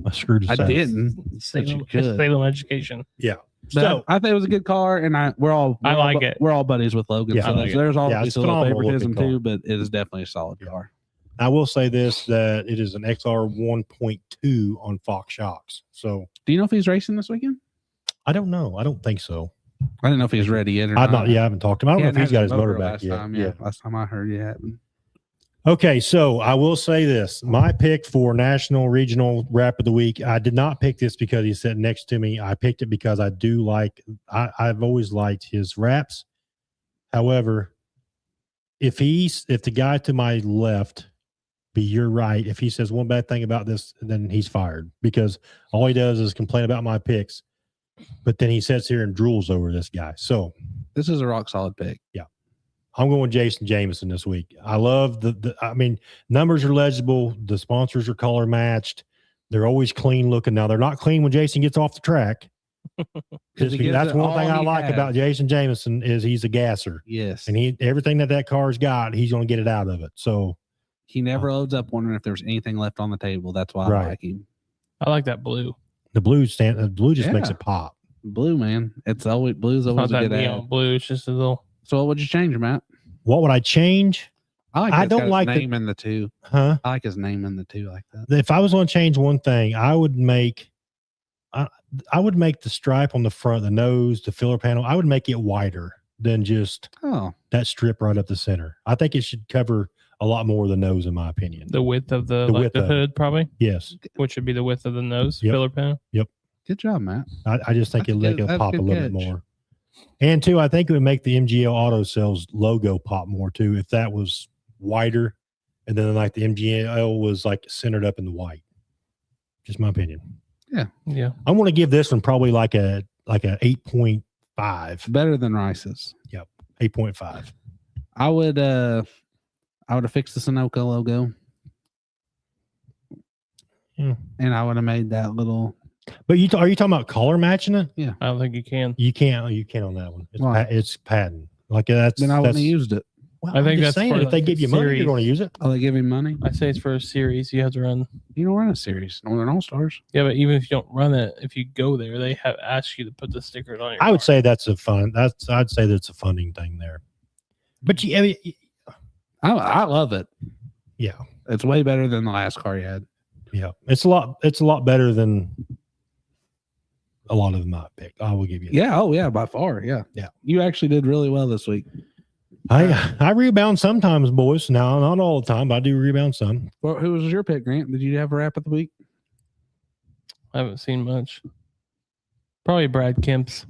I screwed I this up. didn't. But you could. Salem education. Yeah. But So I think it was a good car, and we're all it. We're all buddies with Logan. Yeah, so I like there's it. always it's a little phenomenal favoritism looking too, but it is definitely a solid car. I will say this, that it is an XR 1.2 on Fox Shocks. So Do you know if he's racing this weekend? I don't know. I don't think so. I didn't know if he was ready yet or I not. I haven't talked to him. I don't know if he's got his motor back last yet. time. Yeah, last time I heard he hadn't. Okay, so I will say this. My pick for National Regional Rap of the Week, I did not pick this because he sat next to me. I picked it because I do like, I've always liked his raps. However, if the guy to my left be your right, if he says one bad thing about this, then he's fired because all he does is complain about my picks. But then he sits here and drools over this guy. So This is a rock solid pick. I'm going Jason Jameson this week. I love I mean, numbers are legible. The sponsors are color matched. They're always clean looking. Now, they're not clean when Jason gets off the track. That's one thing I like about Jason Jameson is he's a gasser. Yes. And everything that car's got, he's going to get it out of it. So he never loads up wondering if there's anything left on the table. That's why I like him. I like that blue. The blue just makes it pop. Blue, man. It's always blue's always not a that good neon ad. blue. It's just a little. So what would you change, Matt? What would I change? I don't like his name in the two. Huh? I like his name in the two like that. If I was going to change one thing, I would make the stripe on the front, the nose, the filler panel. I would make it wider than just that strip right up the center. I think it should cover a lot more of the nose, in my opinion. The width of the hood, probably. Yes. Which should be the width of the nose filler panel. Yep. Good job, Matt. I just think it'll make it pop a little bit more. And two, I think it would make the MGL Auto Sales logo pop more too if that was wider, and then like the MGL was like centered up in the white. Just my opinion. Yeah. I want to give this one probably like a 8.5. Better than Rice's. Yep, 8.5. I would have fixed the Sunoco logo. Yeah. And I would have made that little. But are you talking about color matching it? Yeah. I don't think you can. You can't. You can't on that one. Why? It's patent. Like that's. Then I wouldn't have used it. Well, I think I'm just that's saying, for if they like give you a money, series. you're going to use it. Oh, they give him money? I say it's for a series. You have to run. You don't run a series. Northern All Stars. Yeah, but even if you don't run it, if you go there, they have asked you to put the stickers on your I would car. say that's a fun. I'd say that's a funding thing there. But I love it. Yeah. It's way better than the last car you had. Yeah, it's a lot better than a lot of them I picked. I will give you that. Yeah. Oh, yeah. By far. Yeah. Yeah. You actually did really well this week. I rebound sometimes, boys. Now, not all the time, but I do rebound some. Well, who was your pick, Grant? Did you have a rap of the week? I haven't seen much. Probably Brad Kemp's.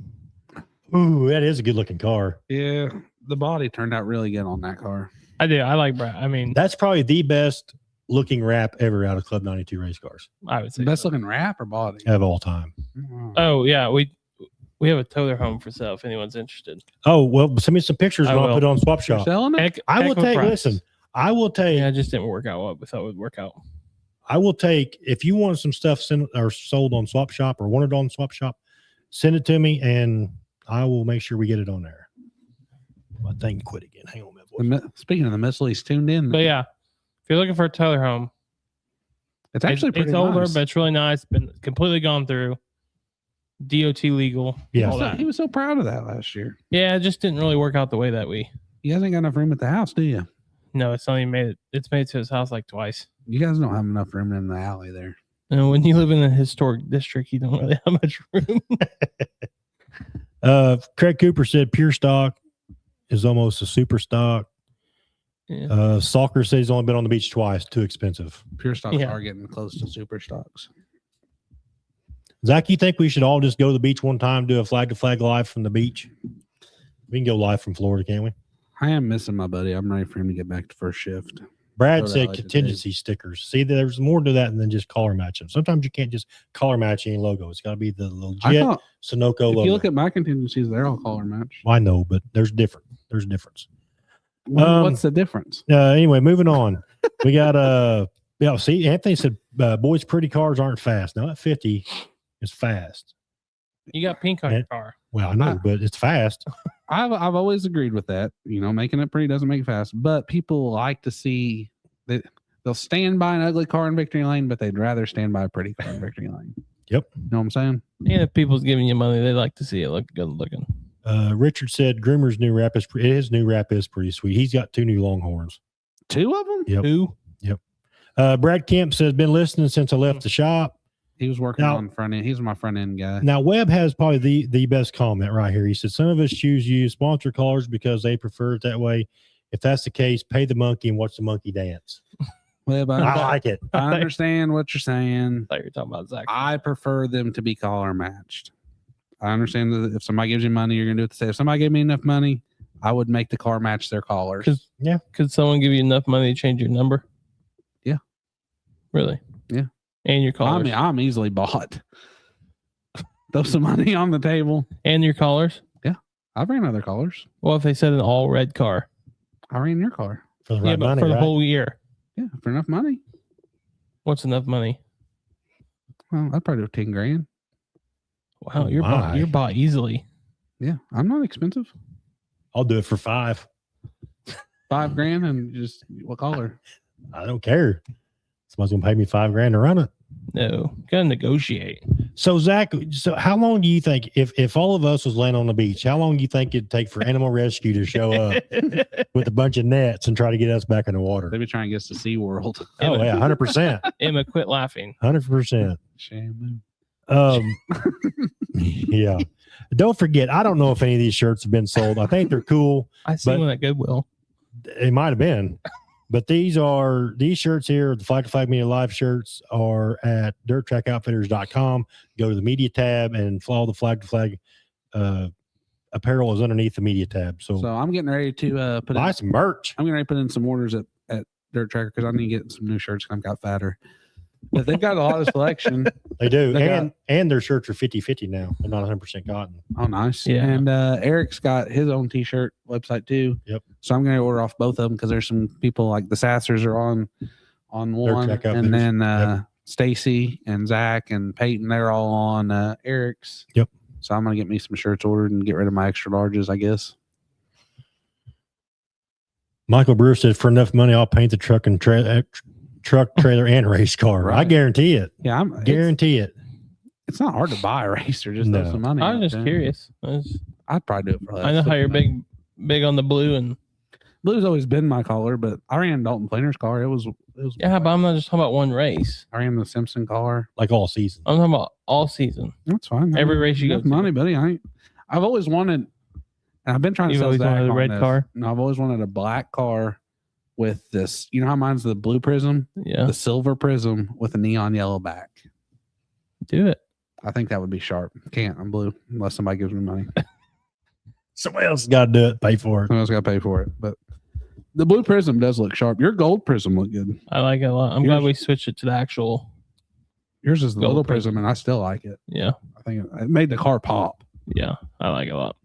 Ooh, that is a good looking car. Yeah. The body turned out really good on that car. I do. I like Brad. I mean, That's probably the best looking wrap ever out of Club 92 race cars I would say Best so. looking rap or body? of all time. Oh yeah, we have a tow their home for sale if anyone's interested. Oh, well, send me some pictures and I I'll will. put it on Swap You're Shop. selling it? I will Heck of a take, price. listen, I will take, Yeah, it just didn't work out what we thought would work out. I will take, if you want some stuff sent or sold on Swap Shop or wanted on Swap Shop, send it to me and I will make sure we get it on there. My thing quit again. Hang on, man. Speaking of the missile, he's tuned in. But yeah, if you're looking for a tow their home, It's actually pretty it's older, nice. but it's really nice. Been completely gone through. DOT legal. Yeah. all that. He was so proud of that last year. Yeah, it just didn't really work out the way that we. You guys ain't got enough room at the house, do you? No, it's not even made it. It's made it to his house like twice. You guys don't have enough room in the alley there. And when you live in a historic district, you don't really have much room. Craig Cooper said pure stock is almost a super stock. Yeah. Soccer says he's only been on the beach twice. Too expensive. Pure stocks Yeah. are getting close to super stocks. Zach, you think we should all just go to the beach one time, do a flag to flag live from the beach? We can go live from Florida, can't we? I am missing my buddy. I'm ready for him to get back to first shift. Brad Go to said LA contingency stickers. See, there's more to that than just color matching. Sometimes you can't just color match any logo. It's got to be the I legit thought Sunoco if logo. you look at my contingencies, they're all color match. I know, but there's different. There's difference. What's the difference? Anyway, moving on. We got see, Anthony said boys, pretty cars aren't fast. Now at 50 is fast. You got pink on your car. Well, I know, but it's fast. I've always agreed with that. You know, making it pretty doesn't make it fast, but people like to see that they'll stand by an ugly car in victory lane, but they'd rather stand by a pretty car in victory lane. Yep. You know what I'm saying? And if people's giving you money, they like to see it look good looking. Richard said Groomer's new wrap is his new wrap is pretty sweet. He's got 2 new Longhorns. 2 of them? Yep. 2? Yep. Brad Kemp says been listening since I left the shop. He was working Now- on front end. He's my front end guy. Now Webb has probably the best comment right here. He said some of us choose use sponsor colors because they prefer it that way, If that's the case, pay the monkey and watch the monkey dance. Well, but I like it. I understand what you're saying. I thought you were talking about Zach. I prefer them to be collar matched. I understand that if somebody gives you money, you're going to do it the same. If somebody gave me enough money, I would make the car match their collars. Could someone give you enough money to change your number? Yeah. Really? Yeah. And your collars? I'm easily bought. Throw some money on the table. And your collars? Yeah. I ran other collars. Well, if they said an all red car. I ran your car. For the right but money, for the right? whole year. Yeah. For enough money. What's enough money? Well, I'd probably do 10 grand. Wow, Oh, you're bought easily. Yeah. I'm not expensive. I'll do it for 5. 5 grand and just what collar? I don't care. Somebody's gonna pay me $5,000 to run it. No, gotta negotiate. So Zach, how long do you think if all of us was laying on the beach, how long do you think it'd take for animal rescue to show up with a bunch of nets and try to get us back in the water? They'd be trying to get us to SeaWorld. Oh yeah, 100%. Emma, quit laughing. 100%. Shamu. Yeah. Don't forget, I don't know if any of these shirts have been sold. I think they're cool. I see But- one at Goodwill. It might have been. But these shirts here, the Flag to Flag Media Live shirts, are at dirttrackoutfitters.com. Go to the media tab and follow the Flag to Flag apparel is underneath the media tab. So I'm getting ready to buy some merch. I'm getting ready to put in some orders at Dirt Tracker because I need to get some new shirts. I've got fatter. But they've got a lot of selection. They do. They and their shirts are 50-50 now. They're not 100% cotton. Oh, nice. Yeah. And Eric's got his own t-shirt website too. Yep. So I'm going to order off both of them because there's some people like the Sassers are on one, Track Outfitters. and then Yep. Stacy and Zach and Peyton, they're all on Eric's. Yep. So I'm going to get me some shirts ordered and get rid of my extra larges, I guess. Michael Brewer said, for enough money, I'll paint the truck, trailer, and race car. I Right. guarantee it. Yeah, Guarantee it. it's not hard to buy a racer. Just No. throw some money. I was out just there. curious. I'd probably do it for less. I know how you're big on the blue and Blue's always been my color, but I ran Dalton Planer's car. It was yeah, but I'm not just talking about one race. I ran the Simpson car. Like all season. I'm talking about all season. That's fine. Every race you go Enough to. money, buddy. I've always wanted, and I've been trying to You've sell always Zach wanted a on red this. car? No, I've always wanted a black car with this. You know how mine's the blue prism, Yeah, the silver prism with a neon yellow back. do it. I think that would be sharp. Can't. I'm blue unless somebody gives me money. Somebody else got to do it. Pay for it. Someone else got to pay for it. But the blue prism does look sharp. Your gold prism look good. I like it a lot. I'm glad we switched it to the actual. Yours is the Gold little prism. prism, and I still like it. Yeah, I think it made the car pop. yeah, I like it a lot.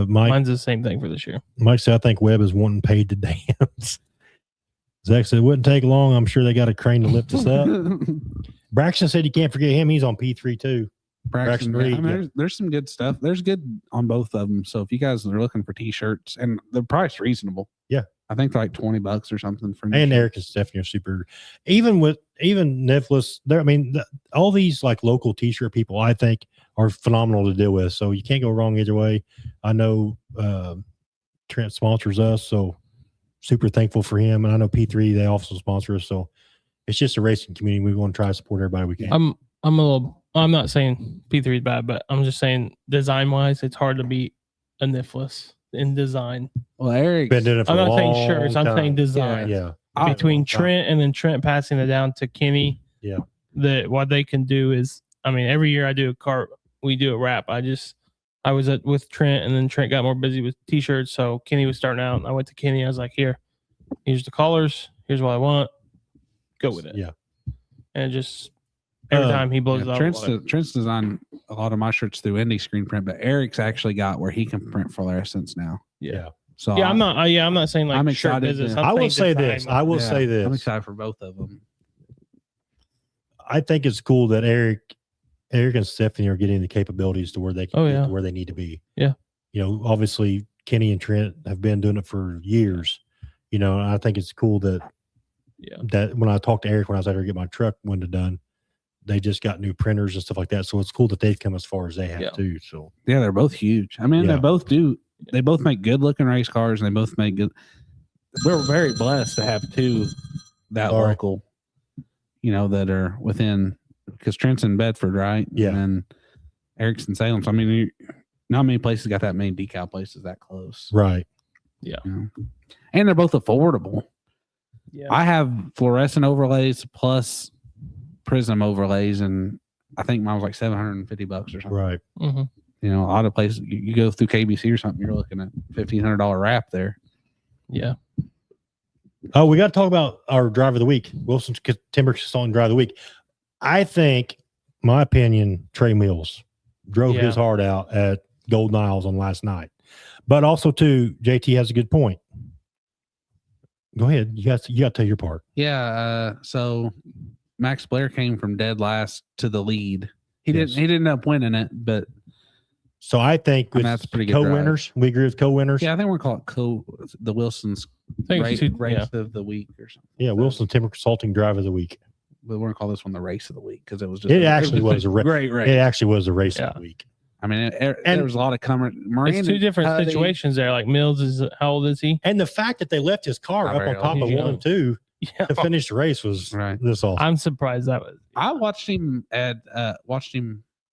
Mike Mine's the same thing for this year. said, I think Webb is wanting paid to dance. Zach said, it wouldn't take long. I'm sure they got a crane to lift us up. Braxton said you can't forget him. He's on P3 too. Braxton Reed, Reed, I mean, yeah. there's some good stuff. There's good on both of them. So if you guys are looking for t-shirts, and the price reasonable. Yeah. I think they're like $20 or something for new And shirts. Eric and Stephanie are super. Even Nicholas, there. I mean, all these like local T-shirt people, I think, are phenomenal to deal with. So you can't go wrong either way. I know Trent sponsors us, so super thankful for him. And I know P3 they also sponsor us. So it's just a racing community. We want to try to support everybody we can. I'm not saying P3 is bad, but I'm just saying design wise, it's hard to beat a Nifless in design. Well, Eric's Been doing it for I'm a not saying long shirts. I'm time. saying design. Yeah. Between Trent and then Trent passing it down to Kenny. Yeah. What they can do is, I mean, every year I do a car, we do a wrap. I was with Trent, and then Trent got more busy with t-shirts. So Kenny was starting out, and I went to Kenny. I was like, here's the collars. Here's what I want. Go with it. Yeah. And just every time he blows it out. Trent's designed a lot of my shirts through Indie Screen Print, but Eric's actually got where he can print fluorescence now. Yeah. So Yeah, I'm not saying like I'm shirt excited business. to- I'm I will saying say design. this. I will Yeah, say this. I'm excited for both of them. I think it's cool that Eric and Stephanie are getting the capabilities to where they can get to where they need to be. Yeah. You know, obviously Kenny and Trent have been doing it for years. You know, and I think it's cool that when I talked to Eric when I was out there to get my truck window done, they just got new printers and stuff like that. So it's cool that they've come as far as they have too. So Yeah, they're both huge. I mean, Yeah. they both make good looking race cars, and they both make good. We're very blessed to have two that Are. local, that are within, because Trent's in Bedford, right? Yeah. And then Eric's in Salem. So, I mean, not many places got that many decal places that close. right. Yeah. You know? And they're both affordable. Yeah. I have fluorescent overlays plus prism overlays, and I think mine was like $750 or something. Right. Mm-hmm. You know, a lot of places you go through KBC or something, you're looking at $1,500 wrap there. Yeah. Oh, we got to talk about our driver of the week, Wilson's Timber Consulting driver of the week. I think, my opinion, Trey Mills drove his heart out at Golden Isles on last night. But also, too, JT has a good point. Go ahead. You got to tell your part. Yeah. So Max Blair came from dead last to the lead. He didn't end up winning it, but so I think that's pretty good. Co-winners. We agree with co-winners. Yeah, I think we're going to call it the Wilson's race of the week or something. Yeah, Wilson Timber Consulting driver of the week. But we're going to call this one the race of the week because it was just it was a great race. It actually was the race of the week. I mean, there was a lot of Miranda, it's two different situations there. Like Mills is, how old is he? And the fact that they left his car up on top of 1 and 2 to finish the race was this awesome. I'm surprised that was. I watched him at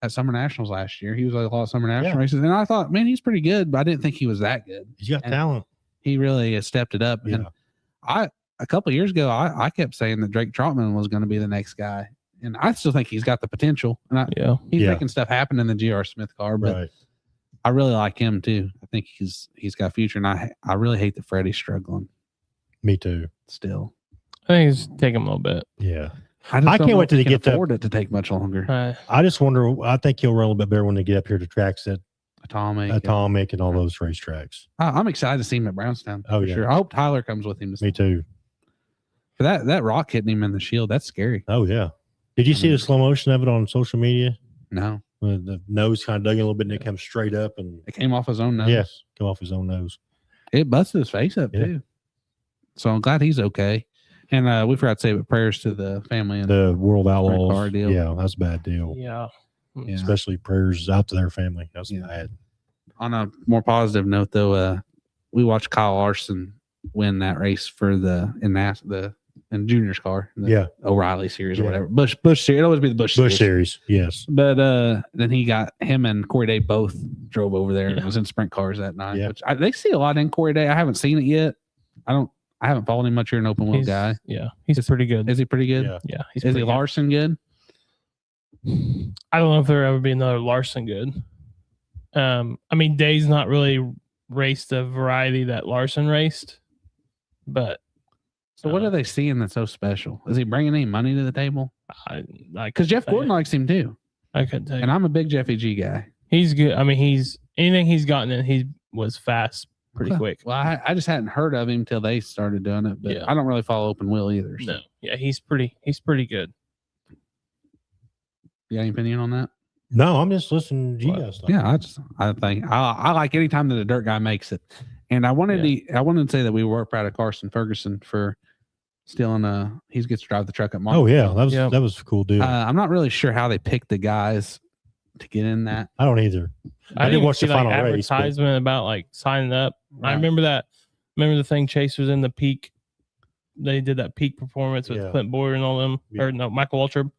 Summer Nationals last year. He was like a lot of Summer National races, and I thought, man, he's pretty good, but I didn't think he was that good. He's got talent. He really has stepped it up. Yeah. And a couple of years ago, I kept saying that Drake Trotman was going to be the next guy, and I still think he's got the potential. And he's making stuff happen in the GR Smith car, but I really like him too. I think he's got a future, and I really hate that Freddie's struggling. Me too. Still, I think it's taking a little bit. Yeah. I can't wait till they get afford it to take much longer. I just wonder. I think he'll run a little bit better when they get up here to tracks at Atomic and all those racetracks. I'm excited to see him at Brownstown. Oh yeah, sure. I hope Tyler comes with him. Me too. But that rock hitting him in the shield, that's scary. Oh yeah. Did you see the slow motion of it on social media? No. The nose kind of dug in a little bit and it comes straight up and it came off his own nose. Yes, come off his own nose. It busted his face up too. So I'm glad he's okay. And we forgot to say, but prayers to the family and the World Outlaws car deal. Yeah, that's a bad deal. Yeah. Especially prayers out to their family. That's bad. On a more positive note, though, we watched Kyle Larson win that race for in Junior's car. O'Reilly series or whatever. Bush series. It'll always be the Bush series. Yes. But then he got him and Corey Day both drove over there and was in sprint cars that night. Yeah. Which they see a lot in Corey Day. I haven't seen it yet. I haven't followed him much. You're an open wheel guy. Yeah. He's pretty good. Is he pretty good? Yeah. Is he Larson good? I don't know if there'll ever be another Larson good. I mean, Day's not really raced the variety that Larson raced, but. So what are they seeing that's so special? Is he bringing any money to the table? Because Jeff Gordon likes him too. I couldn't tell you. And I'm a big Jeffy G guy. He's good. I mean, anything he's gotten in, he was fast pretty quick. Well, I just hadn't heard of him till they started doing it, but I don't really follow open wheel either. So. No. Yeah, he's pretty good. You got any opinion on that? No, I'm just listening to you guys. Yeah, I think I like any time that a dirt guy makes it. And I wanted to say that we were proud of Carson Ferguson for stealing he gets to drive the truck at Mark. Oh yeah, that was a cool deal. I'm not really sure how they picked the guys to get in that. I don't either. I didn't watch the final race. Advertisement about like signing up. Right. I remember that. Remember the thing Chase was in the Peak. They did that Peak performance with Clint Boyer and all them. Yeah. Or no, Michael Waltrip.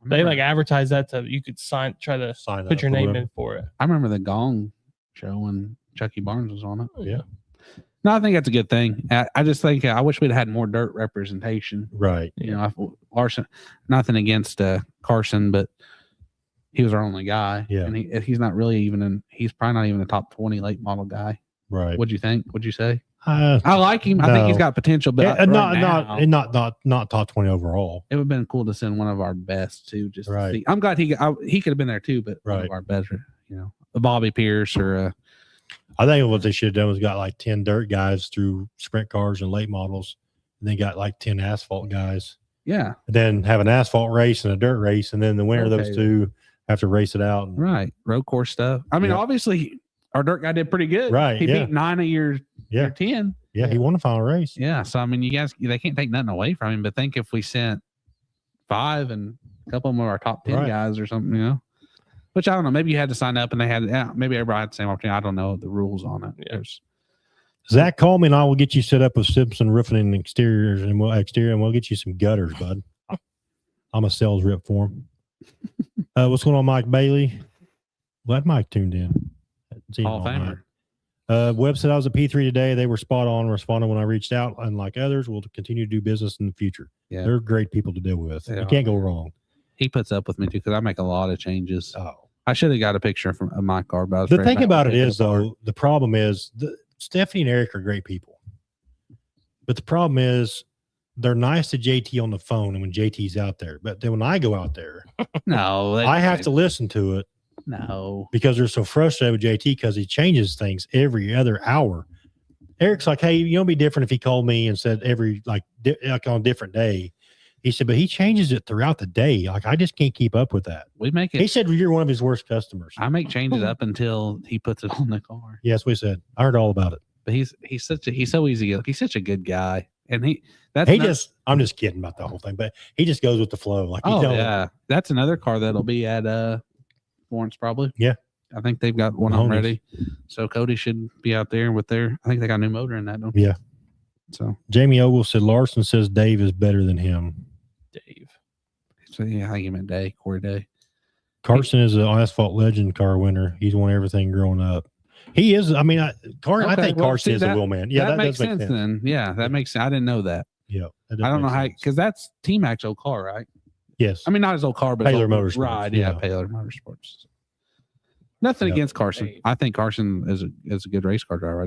They like advertised that you could try to put your name in for it. I remember the Gong show when Chucky Barnes was on it. Yeah. No, I think that's a good thing. I just think I wish we'd had more dirt representation. Right. You know, Larson, nothing against Carson, but he was our only guy. Yeah. And he's not really he's probably not even a top 20 late model guy. Right. What'd you think? What'd you say? I like him. I think he's got potential, but not top 20 overall. It would have been cool to send one of our best too. Just right. To see. I'm glad he could have been there too, but one of our better, a Bobby Pierce or I think what they should have done was got like 10 dirt guys through sprint cars and late models, and they got like 10 asphalt guys. Yeah. And then have an asphalt race and a dirt race, and then the winner of those two have to race it out. Right. Road course stuff. I mean, obviously our dirt guy did pretty good. Right. He beat 9 of your 10. Yeah, he won the final race. Yeah. So I mean, you guys, they can't take nothing away from him, but think if we sent 5 and a couple of them were our top 10 guys or something, which I don't know. Maybe you had to sign up and they had, maybe everybody had the same opportunity. I don't know the rules on it. Yeah. Zach, call me and I will get you set up with Simpson Roofing and Exteriors and we'll get you some gutters, bud. I'm a sales rep for him. What's going on, Mike Bailey? Glad Mike tuned in. Hall of Famer. Webb said I was a P3 today. They were spot on, responding when I reached out. Unlike others, we'll continue to do business in the future. Yeah. They're great people to deal with. They You are. can't go wrong. He puts up with me too because I make a lot of changes. Oh, I should have got a picture of my car, but I was the afraid thing to about it take is, apart. though, the problem is Stephanie and Eric are great people, but the problem is they're nice to JT on the phone and when JT's out there. But then when I go out there, No, I have to listen to it No, because they're so frustrated with JT because he changes things every other hour. Eric's like, hey, you know, it'd be different if he called me and said every like on a different day. He said, but he changes it throughout the day. Like I just can't keep up with that. we make it. He said you're one of his worst customers. I make changes up until he puts it on the car. Yes, we said. I heard all about it. But he's so easy. He's such a good guy, and I'm just kidding about the whole thing, but he just goes with the flow. Like Oh yeah, that's another car that'll be at Florence probably. Yeah. I think they've got one Mahoney's. already. So Cody should be out there with their. I think they got a new motor in that. Don't they? Yeah. So Jamie Ogle said Larson says Dave is better than him. Dave. yeah, I think he meant Day, Corey Day. Carson is an asphalt legend car winner. He's won everything growing up. He is. I mean, I think well, Carson see, is a wheel man. Yeah, that that makes does make sense sense. then. Yeah, that makes sense. I didn't know that. Yeah, that does I don't know make how sense. because that's T Mac's old car, right? Yes. I mean, not his old car, but his Paler old Motorsports, ride. yeah. Yeah, Paler Motorsports. Nothing Yep. against Carson. Hey. I think Carson is a good race car driver.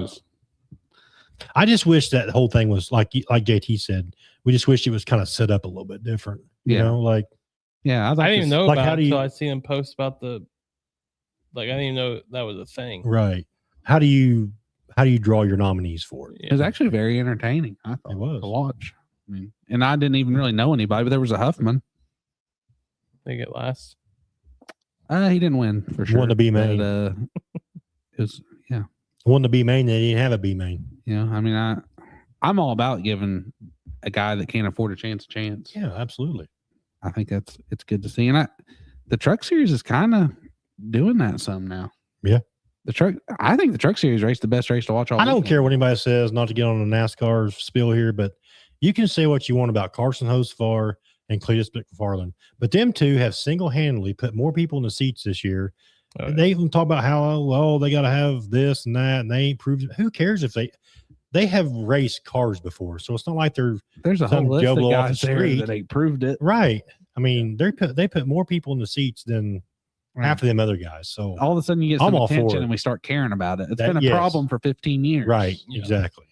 I just wish that whole thing was like JT said. We just wish it was kind of set up a little bit different. You Yeah. know, like yeah, I didn't even know like, about how it do you- until I seen him post about the. Like I didn't even know that was a thing. right. How do you draw your nominees for it? It was actually very entertaining. I thought It was. to watch. I mean, and I didn't even really know anybody, but there was a Huffman. They get last. He didn't win for sure. Won the B main. But, it was Won the B main, they didn't have a B main. I mean, I'm all about giving a guy that can't afford a chance. Yeah, absolutely. I think it's good to see, and the Truck Series is kind of doing that some now. Yeah. I think the Truck Series race the best race to watch all I don't weekend. care what anybody says, not to get on a NASCAR spiel here, but you can say what you want about Carson Hocevar and Cletus McFarland, but them two have single-handedly put more people in the seats this year. Oh, yeah. They even talk about how they got to have this and that, and they ain't proved it. Who cares if they have raced cars before, so it's not like they're There's a whole some list of Joe off guys the there street. that ain't proved it. right. I mean, they put more people in the seats than half of them other guys. So All of a sudden, you get I'm some all for attention, it. and we start caring about it. It's That- been a yes. problem for 15 years, right, Yeah. exactly.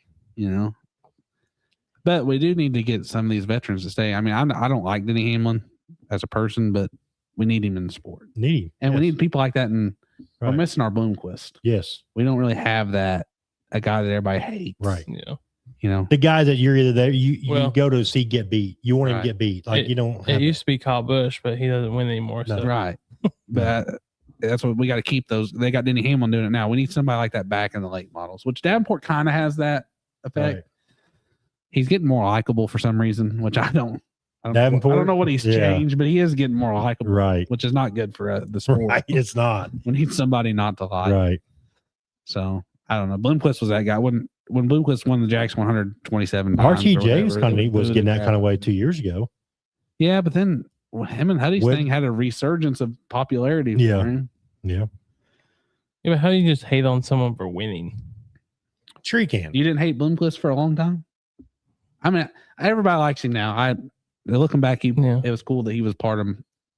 But we do need to get some of these veterans to stay. I mean, I don't like Denny Hamlin as a person, but we need him in the sport, Need and we yes. need people like that. And we're Right. missing our Bloomquist. Yes, We don't really have that a guy that everybody hates, right. Yeah. The guy that you're either there, you Well- go to see get beat. You want him Right. to get beat. Like you don't. It have used to be Kyle Busch, but he doesn't win anymore. No. So right? But that's what we got to keep those. They got Denny Hamlin doing it now. We need somebody like that back in the late models, which Davenport kind of has that effect. Right. He's getting more likable for some reason, which I don't. I Davenport? don't know what he's Yeah. changed, but he is getting more likable, Right. which is not good for the sport. Right. It's not. We need somebody not to like. Right. So I don't know. Bloomquist was that guy when Bloomquist won the Jackson 127 times. or RTJ was whatever, kind it of was a getting that crap. kind of way 2 years ago. Yeah, but then him and Huddy's When- thing had a resurgence of popularity. Yeah. For him. Yeah. Yeah, but how do you just hate on someone for winning? Sure, you can. You didn't hate Bloomquist for a long time. I mean, everybody likes him now. Looking back, Yeah. it was cool that he was part of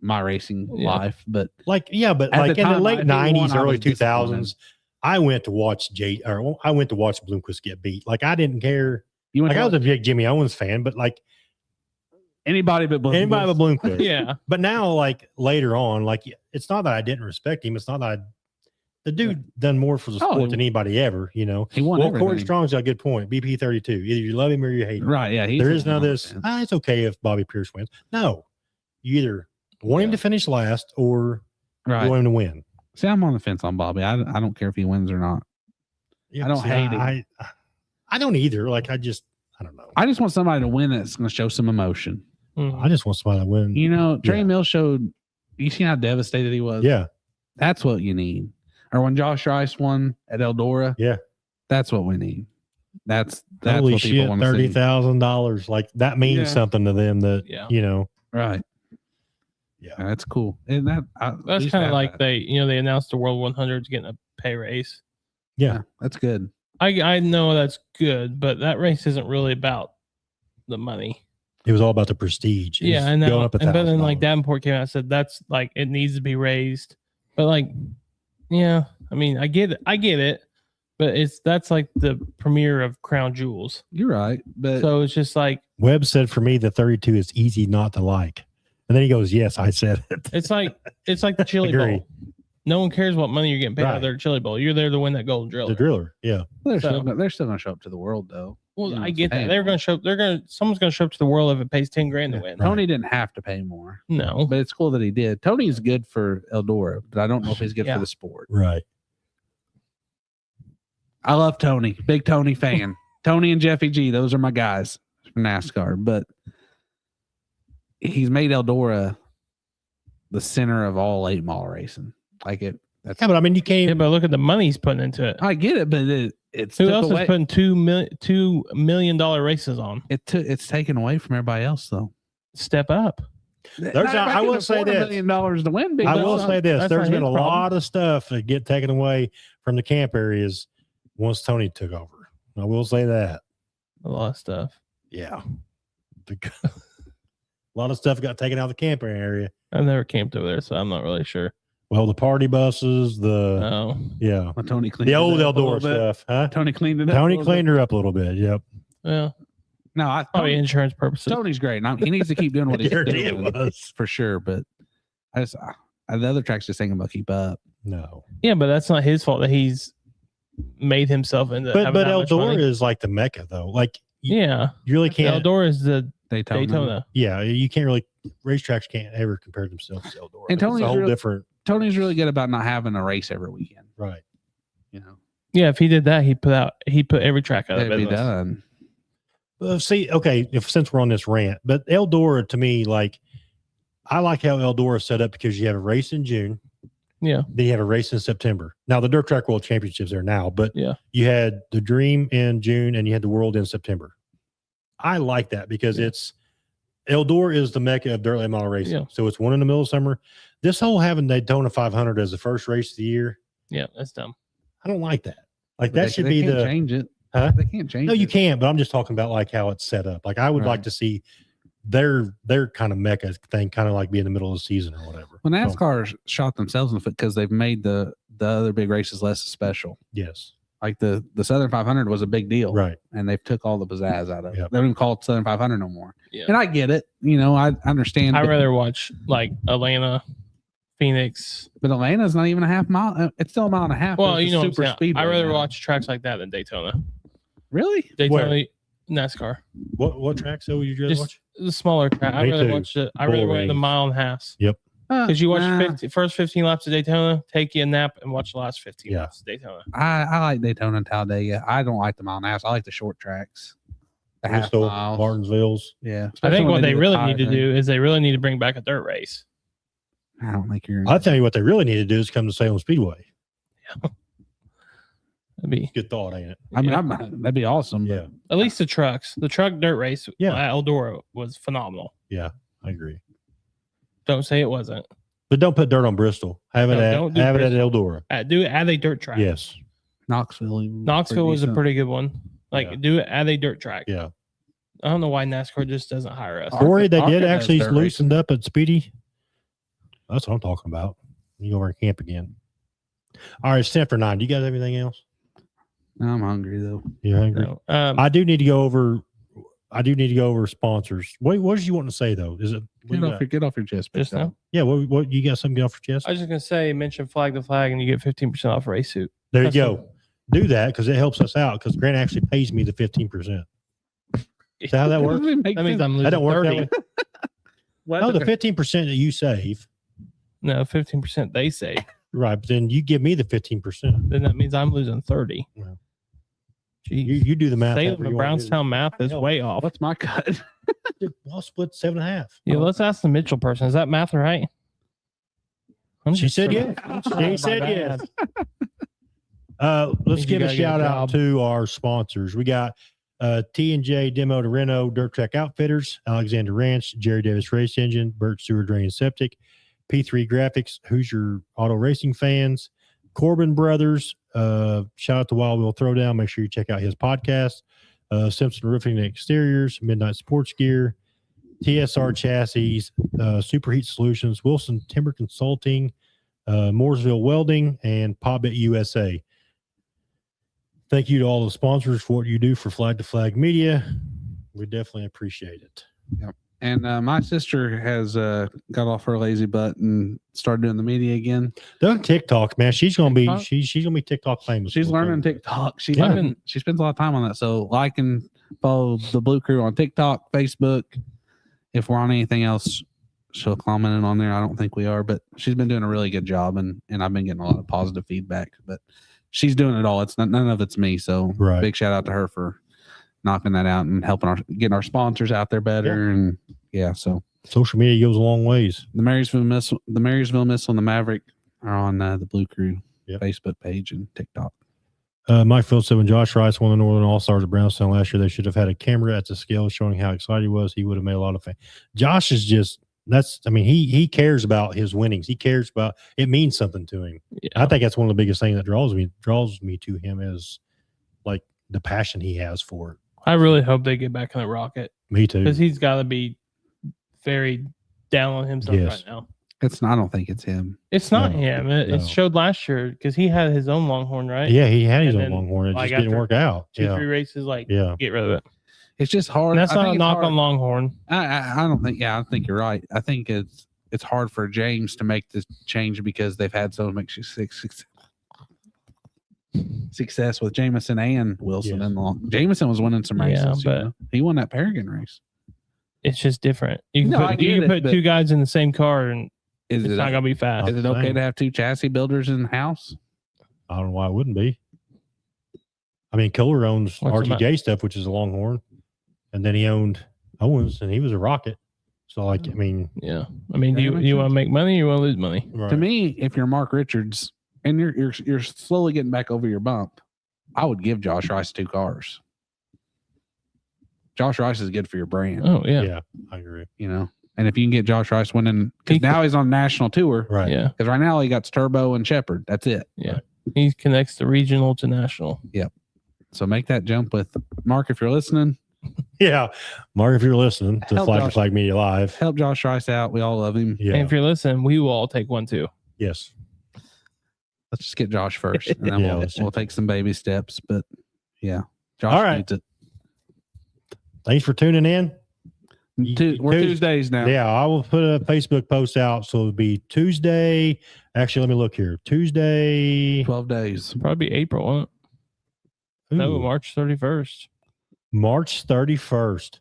my racing Yeah. life. But But At like the in the time, late if he won, '90s, I early was 2000s, I went to watch Bloomquist get beat. Like I didn't care. you went Like to I was a big Jimmy Owens fan, but like anybody but Bloomquist. anybody but Bloomquist. Yeah. But now, like later on, like it's not that I didn't respect him. It's not that the dude done more for the Oh, sport he- than anybody ever. You know. He won Well, everything. Corey Strong's got a good point. BP 32. Either you love him or you hate him. Right? Yeah. There is none of this. It's okay if Bobby Pierce wins. No, you either want him Yeah. to finish last or Right. you want him to win. See, I'm on the fence on Bobby. I don't care if he wins or not. Yeah, I don't hate him. I don't either. Like I don't know. I just want somebody to win that's going to show some emotion. Mhm. I just want somebody to win. You know, Trey Yeah. Mills showed. You seen how devastated he was. Yeah, That's what you need. Or when Josh Rice won at Eldora. Yeah. That's what we need. That's holy what people shit, want to see. $30,000. Like that means Yeah. something to them. That Yeah. you know. Right. Yeah. That's cool. And That's kind of like they announced the World 100's getting a pay raise. Yeah. That's good. I know that's good, but that race isn't really about the money. It was all about the prestige. It Yeah, was and going now, up and but then like $1,000. Davenport came out and said that's like it needs to be raised. But like, yeah, I mean, I get it, but that's like the premiere of Crown Jewels. You're right, but So it's just like Webb said for me the 32 is easy not to like. And then he goes, yes, I said it. it's like the Chili Agree. Bowl. No one cares what money you're getting paid out Right. of their Chili Bowl. You're there to win that golden driller. The driller. Yeah. they're So- still gonna show up to the world though. Well, You know, I get that. paying They're more. going to someone's going to show up to the world if it pays 10 grand to win. Right. Tony didn't have to pay more, No. but it's cool that he did. Tony's good for Eldora, but I don't know if he's good Yeah. for the sport. Right. I love Tony, big Tony fan. Tony and Jeffy G, those are my guys for NASCAR. But he's made Eldora the center of all 8-mile racing. Like it. That's Yeah, but I mean, you can't Yeah, even. but look at the money he's putting into it. I get it, but it's Who took else away, is putting $2 million races on? it's taken away from everybody else though. Step up. I will say this. $1 million to win. Big I dog. will say this. That's There's not been his a problem. lot of stuff that get taken away from the camp areas once Tony took over. I will say that. A lot of stuff. Yeah. A lot of stuff got taken out of the camping area. I've never camped over there, so I'm not really sure. Well, the party buses, Oh, yeah. Well, Tony cleaned The it old up a little Eldora bit. stuff, huh? Tony cleaned it up. Tony a little cleaned her up a little bit. Yep. well, No, I probably insurance purposes. Tony's great. He needs to keep doing what he's Guarantee it doing was. for sure. But the other tracks just ain't gonna keep up. No. Yeah, but that's not his fault that he's made himself into. But having but that much Eldora money. is like the mecca though. Like you Yeah, really can't. Eldora is the Daytona. Yeah, you can't really. Racetracks can't ever compare themselves to Eldora. And It's a Tony's whole real- different. Tony's really good about not having a race every weekend. Right. You know, Yeah, if he did that, he put every track out of it'd be business. done. See, okay, since we're on this rant, but Eldora to me, like, I like how Eldora is set up because you have a race in June. Yeah. Then you have a race in September. Now the Dirt Track World Championships there now, but Yeah. you had the Dream in June and you had the World in September. I like that because it's Eldora is the mecca of dirt late model racing. Yeah. So it's one in the middle of summer. This whole having Daytona 500 as the first race of the year, Yeah, that's dumb. I don't like that. Like But that should they be can't the change it. Huh? They can't change No, it. you can't, but I'm just talking about like how it's set up. Like I would like Right. to see their kind of mecca thing kind of like be in the middle of the season or whatever. Well, So, NASCAR shot themselves in the foot because they've made the other big races less special. yes. Like the Southern 500 was a big deal, Right. and they've took all the pizzazz out of it. Yep. They don't even call it Southern 500 no more. Yeah. And I get it. You know, I understand. I'd but, rather watch like Atlanta, Phoenix. but Atlanta's not even a half mile. It's still a mile and a half. but Well, it's you a know, what I'm super saying. speedway I'd rather now. watch tracks like that than Daytona. Really? Daytona, NASCAR. What track so would you rather Just watch? the smaller track. I'd Me rather too. watch it. I'd rather watch the Boring. mile and a half. Because Because you watch first 15 laps of Daytona, take you a nap, and watch the last 15 Yeah. laps of Daytona. I like Daytona and Talladega. I don't like the mile and a half. I like the short tracks. The half Bristol, miles. Martinsville's. Yeah. I especially think when what they do the really tire need to thing. do is they really need to bring back a dirt race. I don't think you're. I'll tell you what they really need to do is come to Salem Speedway. That'd be Good thought, ain't it? I mean, that'd be awesome. Yeah, at least the trucks. The truck dirt race Yeah. at Eldora was phenomenal. I agree. Don't say it wasn't. But don't put dirt on Bristol. Have it No, at don't do have it at Eldora. Do it at a dirt track. Yes. Knoxville. even Knoxville was a decent. pretty good one. Like Yeah. do it at a dirt track. Yeah. I don't know why NASCAR just doesn't hire us. Corey, they Arca did has actually dirt loosened up at Speedy. That's what I'm talking about. You go over and camp again. All right, it's 10 for 9. Do you guys have anything else? I'm hungry though. You hungry? No. I do need to go over sponsors. What did you want to say though? Is it what you got? Get off your chest. Just big dog. now. Yeah, what you got something to get off your chest? I was just gonna say, mention flag the flag, and you get 15% off a race suit. There you That's go. Do that because it helps us out because Grant actually pays me the 15%. Is that how that works? Doesn't make That means sense. I'm losing That don't work 30. that way? No, the 15% that you save. No, 15% they say. Right, but then you give me the 15%. Then that means I'm losing 30. Well, Jeez. You do the math. Salem however and you wanna do it. Brownstown math is Hell, way off. What's my cut? Dude, I'll split 7.5. Yeah, let's ask the Mitchell person. Is that math right? She said yes. She said yes. Let's Means you give a gotta get a shout out job. to our sponsors. We got T&J Demo to Reno, Dirt Track Outfitters, Alexander Ranch, Jerry Davis Race Engine, Burt Sewer Drain and Septic, P3 Graphics, Hoosier Auto Racing Fans, Corbin Brothers. Shout out to Wild Wheel Throwdown. Make sure you check out his podcast. Simpson Roofing and Exteriors, Midnight Sports Gear, TSR Chassis, Superheat Solutions, Wilson Timber Consulting, Mooresville Welding, and Pobbit USA. Thank you to all the sponsors for what you do for Flag to Flag Media. We definitely appreciate it. Yep. And my sister has got off her lazy butt and started doing the media again. Doing TikTok, man. She's gonna be TikTok? she's gonna be TikTok famous. She's learning TikTok. She spends a lot of time on that. So like and follow the Blue Crew on TikTok, Facebook. If we're on anything else, she'll comment it on there. I don't think we are, but she's been doing a really good job, and I've been getting a lot of positive feedback. But she's doing it all. It's not, none of it's me. So big shout out to her for knocking that out and helping getting our sponsors out there better. And so social media goes a long ways. The Marysville Missile and the Maverick are on the Blue Crew Facebook page and TikTok. Mike Phillips said when Josh Rice won the Northern All-Stars at Brownstown last year, they should have had a camera at the scale showing how excited he was. He would have made a lot of fans. Josh is just, he cares about his winnings. He cares about, it means something to him. Yeah. I think that's one of the biggest things that draws me to him is like the passion he has for it. I really hope they get back on the rocket. Me too. Because he's got to be very down on himself right now. I don't think it's him. It's not him. It showed last year because he had his own Longhorn, right? Yeah, he had his own Longhorn. It just didn't work out. 2-3 races, get rid of it. It's just hard. And that's not a knock on Longhorn. I don't think. Yeah, I think you're right. I think it's hard for James to make this change because they've had so much success with Jameson and Wilson and Long. Jameson was winning some races, but he won that Paragon race. It's just different. You can put two guys in the same car and it's not going to be fast. Is it okay to have two chassis builders in the house? I don't know why it wouldn't be. I mean, Kohler owns RTJ stuff, which is a Longhorn, and then he owned Owens, and he was a Rocket. So, do you want to make money or you want to lose money? Right. To me, if you're Mark Richards and you're slowly getting back over your bump, I would give Josh Rice 2 cars. Josh Rice is good for your brand. Oh yeah, yeah, I agree. And if you can get Josh Rice winning, because now he's on national tour, right? Yeah, because right now he got Turbo and Shepherd. That's it. Yeah, he connects the regional to national. Yep. So make that jump with Mark if you're listening. Yeah, Mark, if you're listening to Flag to Flag Media Live, help Josh Rice out. We all love him. Yeah. And if you're listening, we will all take one too. Yes. Let's just get Josh first, and then we'll take some baby steps. But Josh all right. needs it. Thanks for tuning in. We're Tuesdays now. Yeah, I will put a Facebook post out. So it'll be Tuesday. Actually, let me look here. Tuesday. 12 days. Probably April, won't it? No, March 31st. March 31st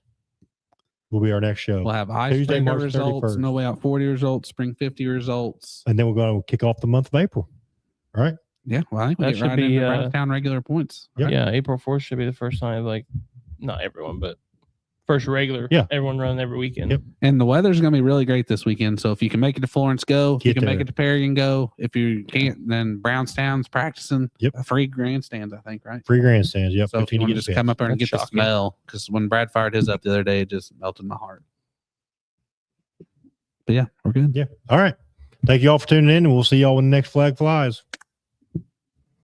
will be our next show. We'll have ice Tuesday, March results, 31st. No Way Out 40 results, Spring 50 results. And then we're going to kick off the month of April. All right. Yeah, well, I think we get right into Brownstown regular points. Right? Yeah, April 4th should be the first time, not everyone, but first regular. Yeah. Everyone running every weekend. Yep. And the weather's going to be really great this weekend. So if you can make it to Florence, go. If you can make it to Paragon, go. If you can't, then Brownstown's practicing. Yep. Free grandstands, I think, right? Free grandstands. Yep. So if you want to just come up there and get the smell, because when Brad fired his up the other day, it just melted my heart. But yeah, we're good. Yeah. All right. Thank you all for tuning in, and we'll see y'all when the next flag flies.